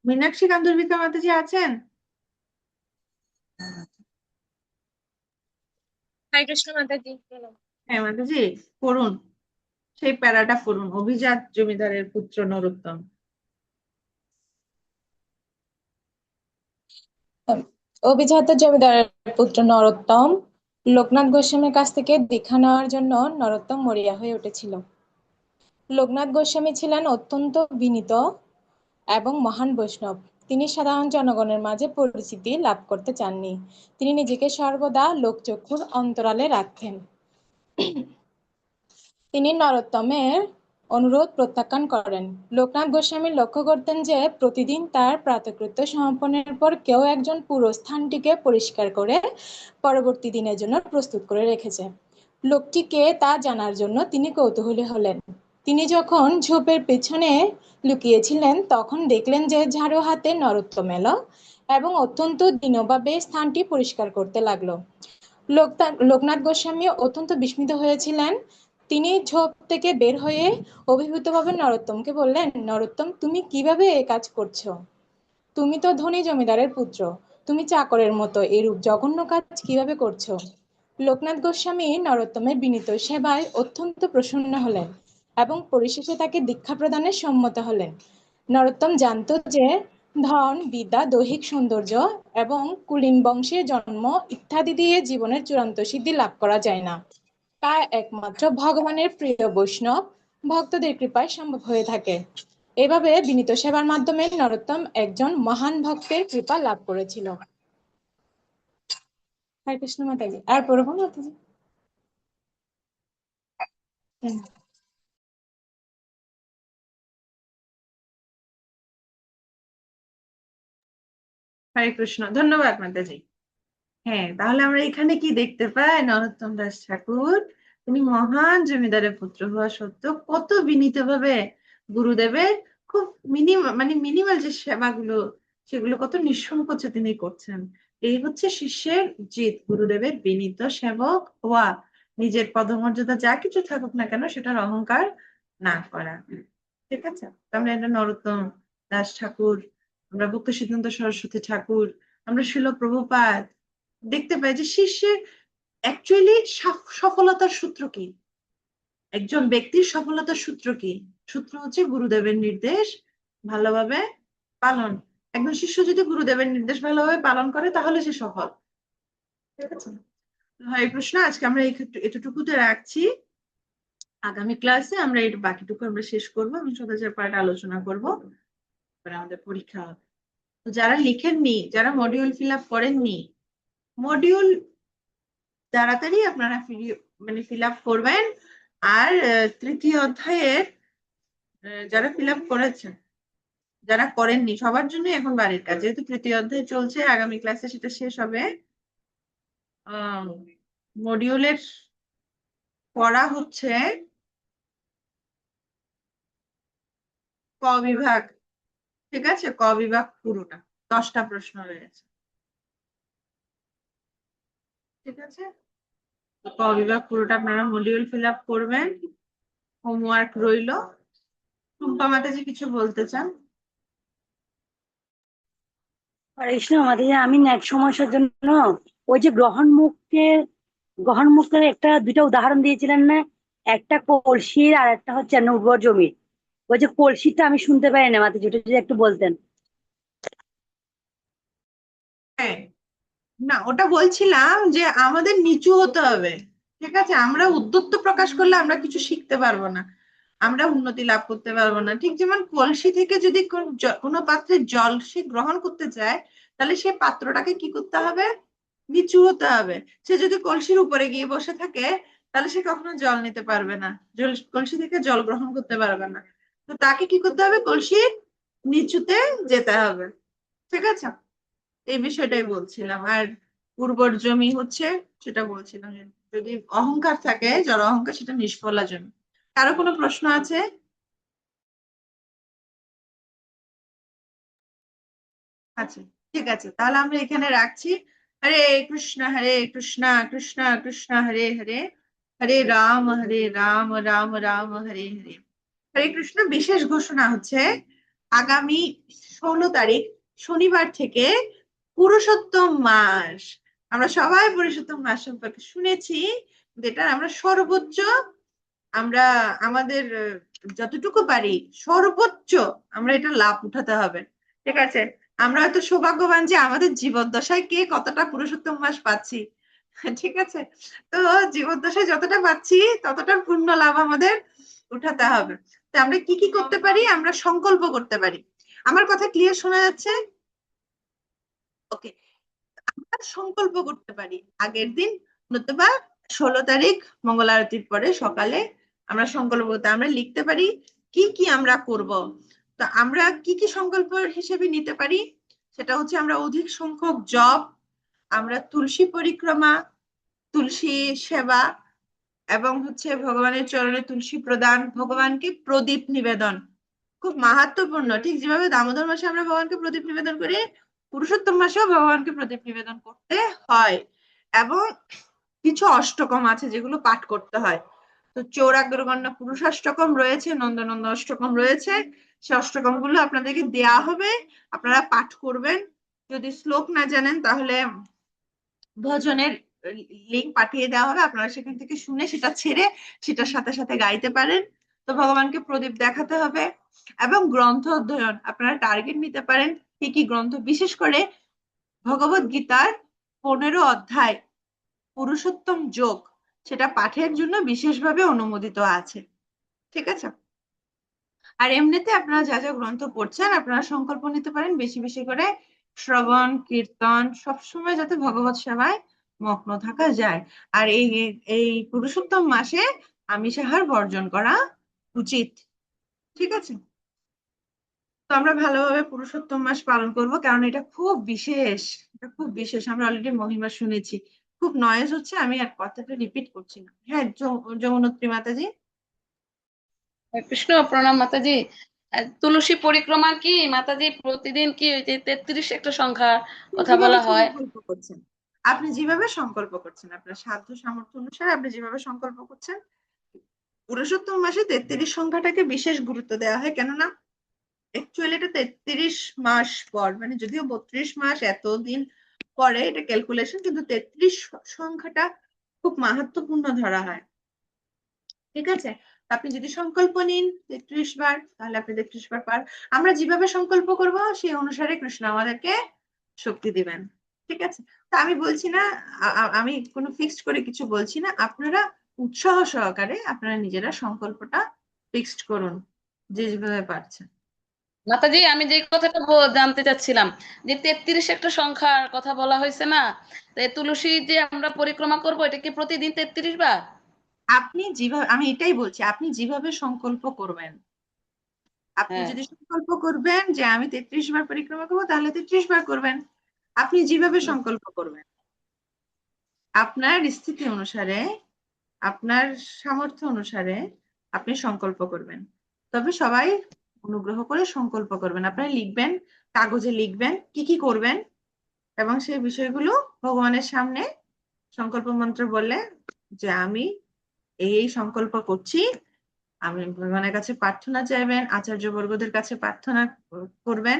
মীনাক্ষী কান্দুর্বিকা মাতাজি আছেন? হরে কৃষ্ণ মাতাজি। হ্যাঁ মাতাজি, পড়ুন, সেই প্যারাটা পড়ুন, অভিজাত জমিদারের পুত্র নরোত্তম। অভিজাত জমিদারের পুত্র নরোত্তম লোকনাথ গোস্বামীর কাছ থেকে দীক্ষা নেওয়ার জন্য নরোত্তম মরিয়া হয়ে উঠেছিল। লোকনাথ গোস্বামী ছিলেন অত্যন্ত বিনীত এবং মহান বৈষ্ণব। তিনি সাধারণ জনগণের মাঝে পরিচিতি লাভ করতে চাননি। তিনি নিজেকে সর্বদা লোকচক্ষুর অন্তরালে রাখতেন। তিনি নরোত্তমের অনুরোধ প্রত্যাখ্যান করেন। লোকনাথ গোস্বামী লক্ষ্য করতেন যে প্রতিদিন তার প্রাতঃকৃত্য সমাপনের পর কেউ একজন পুরো স্থানটিকে পরিষ্কার করে পরবর্তী দিনের জন্য প্রস্তুত করে রেখেছে। লোকটিকে তা জানার জন্য তিনি কৌতূহলী হলেন। তিনি যখন ঝোপের পেছনে লুকিয়েছিলেন তখন দেখলেন যে ঝাড়ু হাতে নরোত্তম এলো এবং অত্যন্ত দীনভাবে স্থানটি পরিষ্কার করতে লাগলো। লোকনাথ গোস্বামী অত্যন্ত বিস্মিত হয়েছিলেন। তিনি ঝোপ থেকে বের হয়ে অভিভূতভাবে নরোত্তমকে বললেন, নরোত্তম, তুমি কিভাবে এ কাজ করছো? তুমি তো ধনী জমিদারের পুত্র, তুমি চাকরের মতো এরূপ জঘন্য কাজ কিভাবে করছো? লোকনাথ গোস্বামী নরোত্তমের বিনীত সেবায় অত্যন্ত প্রসন্ন হলেন এবং পরিশেষে তাকে দীক্ষা প্রদানে সম্মত হলেন। নরোত্তম জানত যে ধন, বিদ্যা, দৈহিক সৌন্দর্য এবং কুলীন বংশে জন্ম ইত্যাদি দিয়ে জীবনের চূড়ান্ত সিদ্ধি লাভ করা যায় না। তা একমাত্র ভগবানের প্রিয় বৈষ্ণব ভক্তদের কৃপায় সম্ভব হয়ে থাকে। এভাবে বিনীত সেবার মাধ্যমে নরোত্তম একজন মহান ভক্তের কৃপা লাভ করেছিল। হরে কৃষ্ণ মাতাজি। আর পড়বো মাতাজি? হরে কৃষ্ণ, ধন্যবাদ মাতাজি। হ্যাঁ, তাহলে আমরা এখানে কি দেখতে পাই? নরোত্তম দাস ঠাকুর তিনি মহান জমিদারের পুত্র হওয়া সত্ত্বেও কত বিনীত ভাবে গুরুদেবের খুব মিনিমাল যে সেবাগুলো, সেগুলো কত নিঃসংকোচে তিনি করছেন। এই হচ্ছে শিষ্যের জিত, গুরুদেবের বিনীত সেবক হওয়া, নিজের পদমর্যাদা যা কিছু থাকুক না কেন সেটার অহংকার না করা। ঠিক আছে, তাহলে এটা নরোত্তম দাস ঠাকুর, আমরা ভক্ত সিদ্ধান্ত সরস্বতী ঠাকুর, আমরা শিল প্রভুপাদ দেখতে পাই যে শিষ্যের অ্যাকচুয়ালি সফলতার সূত্র কি, একজন ব্যক্তির সফলতার সূত্র কি? সূত্র হচ্ছে গুরুদেবের নির্দেশ ভালোভাবে পালন। একজন শিষ্য যদি গুরুদেবের নির্দেশ ভালোভাবে পালন করে তাহলে সে সফল। ঠিক আছে, হরে কৃষ্ণ। আজকে আমরা এতটুকুতে রাখছি। আগামী ক্লাসে আমরা এর বাকিটুকু আমরা শেষ করবো, আমি সদাচার পাঠ আলোচনা করবো, তারপরে আমাদের পরীক্ষা হবে। তো যারা লিখেননি, যারা মডিউল ফিল আপ করেননি, মডিউল তাড়াতাড়ি আপনারা ফিল আপ করবেন। আর তৃতীয় অধ্যায়ের যারা ফিল আপ করেছেন, যারা করেননি সবার জন্য এখন বাড়ির কাজ, যেহেতু তৃতীয় অধ্যায় চলছে, আগামী ক্লাসে সেটা শেষ হবে। মডিউলের পড়া হচ্ছে ক বিভাগ। ঠিক আছে, ক বিভাগ পুরোটা 10টা প্রশ্ন রয়েছে। ঠিক আছে, ক বিভাগ পুরোটা আপনারা মডিউল ফিল আপ করবেন, হোমওয়ার্ক রইল। টুম্পা মাতাজি কিছু বলতে চান? হরে কৃষ্ণ মাতাজি, আমি নেট সমস্যার জন্য ওই যে গ্রহণ মুখের দুইটা উদাহরণ দিয়েছিলেন না, একটা কলসির আর একটা হচ্ছে উর্বর জমির। ওই যে কলসিটা আমি শুনতে পাই না মাতাজি, ওটা যদি একটু বলতেন। হ্যাঁ, না ওটা বলছিলাম যে আমাদের নিচু হতে হবে। ঠিক আছে, আমরা উদ্যত্ত প্রকাশ করলে আমরা কিছু শিখতে পারবো না, আমরা উন্নতি লাভ করতে পারবো না। ঠিক যেমন কলসি থেকে যদি কোনো পাত্রে জল সে গ্রহণ করতে চায়, তাহলে সে পাত্রটাকে কি করতে হবে? নিচু হতে হবে। সে যদি কলসির উপরে গিয়ে বসে থাকে তাহলে সে কখনো জল নিতে পারবে না, কলসি থেকে জল গ্রহণ করতে পারবে না। তো তাকে কি করতে হবে? কলসির নিচুতে যেতে হবে। ঠিক আছে, এই বিষয়টাই বলছিলাম। আর উর্বর জমি হচ্ছে, সেটা বলছিলাম যে যদি অহংকার থাকে, যার অহংকার, সেটা নিষ্ফলা জমি। কারো কোনো প্রশ্ন আছে? আচ্ছা, ঠিক আছে, তাহলে আমরা এখানে রাখছি। হরে কৃষ্ণ কৃষ্ণ কৃষ্ণ হরে হরে, হরে রাম রাম রাম হরে হরে। হরে কৃষ্ণ। বিশেষ ঘোষণা হচ্ছে আগামী 16 তারিখ শনিবার থেকে পুরুষোত্তম মাস। আমরা সবাই পুরুষোত্তম মাস সম্পর্কে শুনেছি, যেটা আমরা সর্বোচ্চ, আমরা আমাদের যতটুকু পারি সর্বোচ্চ আমরা এটা লাভ উঠাতে হবে। ঠিক আছে, আমরা হয়তো সৌভাগ্যবান যে আমাদের জীবদ্দশায় কে কতটা পুরুষোত্তম মাস পাচ্ছি। ঠিক আছে, তো জীবদ্দশায় যতটা পাচ্ছি ততটা পূর্ণ লাভ আমাদের উঠাতে হবে। তো আমরা কি কি করতে পারি? আমরা সংকল্প করতে পারি। আমার কথা ক্লিয়ার শোনা যাচ্ছে? ওকে, আমরা সংকল্প করতে পারি আগের দিন, নতুবা 16 তারিখ মঙ্গল আরতির পরে সকালে আমরা সংকল্প করতে, আমরা লিখতে পারি কি কি আমরা করব। তো আমরা কি কি সংকল্প হিসেবে নিতে পারি? সেটা হচ্ছে আমরা অধিক সংখ্যক জপ, আমরা তুলসী পরিক্রমা, তুলসী সেবা, এবং হচ্ছে ভগবানের চরণে তুলসী প্রদান, ভগবানকে প্রদীপ নিবেদন, খুব মাহাত্ম্যপূর্ণ। ঠিক যেভাবে দামোদর মাসে আমরা ভগবানকে প্রদীপ নিবেদন করি, পুরুষোত্তম মাসেও ভগবানকে প্রদীপ নিবেদন করতে হয়। এবং কিছু অষ্টকম আছে যেগুলো পাঠ করতে হয়। তো চৌরাগ্রগণ্য পুরুষাষ্টকম রয়েছে, নন্দনন্দ অষ্টকম রয়েছে, সে অষ্টকম গুলো আপনাদেরকে দেয়া হবে, আপনারা পাঠ করবেন। যদি শ্লোক না জানেন তাহলে ভজনের লিঙ্ক পাঠিয়ে দেওয়া হবে, আপনারা সেখান থেকে শুনে সেটা ছেড়ে সেটার সাথে সাথে গাইতে পারেন। তো ভগবানকে প্রদীপ দেখাতে হবে। এবং গ্রন্থ অধ্যয়ন আপনারা টার্গেট নিতে পারেন, কি কি গ্রন্থ, বিশেষ করে ভগবদ গীতার 15 অধ্যায় পুরুষোত্তম যোগ, সেটা পাঠের জন্য বিশেষভাবে অনুমোদিত আছে। ঠিক আছে? আর এমনিতে আপনারা যা যা গ্রন্থ পড়ছেন আপনারা সংকল্প নিতে পারেন বেশি বেশি করে শ্রবণ কীর্তন, সবসময় যাতে ভগবত সেবায় মগ্ন থাকা যায়। আর এই এই পুরুষোত্তম মাসে আমিষাহার বর্জন করা উচিত। ঠিক আছে? তো আমরা ভালোভাবে পুরুষোত্তম মাস পালন করব, কারণ এটা খুব বিশেষ। এটা খুব বিশেষ, আমরা অলরেডি মহিমা শুনেছি। খুব নয়েজ হচ্ছে, আমি আর কথাটা রিপিট করছি না। হ্যাঁ, যমুনত্রী মাতাজি। হরে কৃষ্ণ, প্রণাম মাতাজি। তুলসী পরিক্রমা কি মাতাজি প্রতিদিন কি ওই যে 33 একটা সংখ্যার কথা যেভাবে বলা হয়? সংকল্প করছেন, আপনি যেভাবে সংকল্প করছেন, আপনার সাধ্য সামর্থ্য অনুসারে আপনি যেভাবে সংকল্প করছেন। পুরুষোত্তম মাসে 33 সংখ্যাটাকে বিশেষ গুরুত্ব দেওয়া হয়, কেননা অ্যাকচুয়ালি এটা 33 মাস পর, মানে যদিও 32 মাস এতদিন পরে এটা ক্যালকুলেশন, কিন্তু 33 সংখ্যাটা খুব মাহাত্ম্যপূর্ণ ধরা হয়। ঠিক আছে? আপনি যদি সংকল্প নিন 33 বার, তাহলে আপনি 33 বার পার। আমরা যেভাবে সংকল্প করব সেই অনুসারে কৃষ্ণ আমাদেরকে শক্তি দিবেন। ঠিক আছে? তা আমি বলছি না, আমি কোনো ফিক্সড করে কিছু বলছি না, আপনারা উৎসাহ সহকারে আপনারা নিজেরা সংকল্পটা ফিক্সড করুন যে যেভাবে পারছেন। মাতাজি, আমি যে কথাটা জানতে চাচ্ছিলাম, যে 33 একটা সংখ্যার কথা বলা হয়েছে না, তো এই তুলসী যে আমরা পরিক্রমা করব, এটা কি প্রতিদিন 33 বার? আপনি যেভাবে, আমি এটাই বলছি, আপনি যেভাবে সংকল্প করবেন, আপনি হ্যাঁ। যদি সংকল্প করবেন যে আমি 33 বার পরিক্রমা করবো, তাহলে 33 বার করবেন। আপনি যেভাবে সংকল্প করবেন, আপনার স্থিতি অনুসারে, আপনার সামর্থ্য অনুসারে আপনি সংকল্প করবেন। তবে সবাই অনুগ্রহ করে সংকল্প করবেন, আপনারা লিখবেন, কাগজে লিখবেন কি কি করবেন, এবং সেই বিষয়গুলো ভগবানের সামনে সংকল্প মন্ত্র বললে যে আমি এই সংকল্প করছি। আমি ভগবানের কাছে প্রার্থনা চাইবেন, আচার্য বর্গদের কাছে প্রার্থনা করবেন,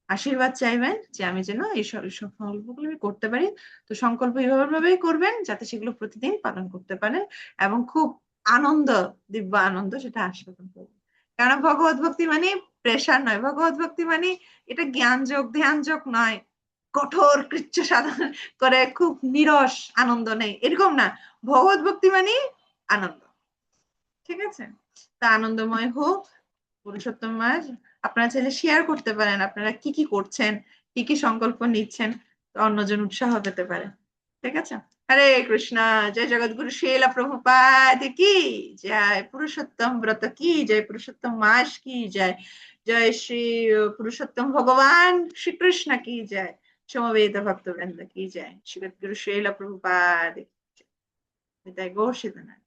আশীর্বাদ চাইবেন যে আমি যেন এই সংকল্পগুলো আমি করতে পারি। তো সংকল্প এইভাবেই করবেন যাতে সেগুলো প্রতিদিন পালন করতে পারেন, এবং খুব আনন্দ, দিব্য আনন্দ সেটা আস্বাদন করবেন। কারণ ভগবত ভক্তি মানে প্রেশার নয়, ভগবত ভক্তি মানে এটা জ্ঞান যোগ ধ্যান যোগ নয়, কঠোর কৃচ্ছ সাধন করে খুব নিরস আনন্দ নেই, এরকম না। ভগবত ভক্তি মানে আনন্দ। ঠিক আছে? তা আনন্দময় হোক পুরুষোত্তম মাস। আপনারা চাইলে শেয়ার করতে পারেন আপনারা কি কি করছেন, কি কি সংকল্প নিচ্ছেন, তো অন্যজন উৎসাহ পেতে পারে। ঠিক আছে? হরে কৃষ্ণ। জয় জগৎগুরু শিলা প্রভুপাদ কি জয়, পুরুষোত্তম ব্রত কি জয়, পুরুষোত্তম মাস কি জয়, জয় শ্রী পুরুষোত্তম ভগবান শ্রীকৃষ্ণ কি জয়, সমবেত ভক্তবৃন্দ কি জয়, জগৎগুরু শিলা প্রভুপাদ। গৌর সিদ্ধনাথ।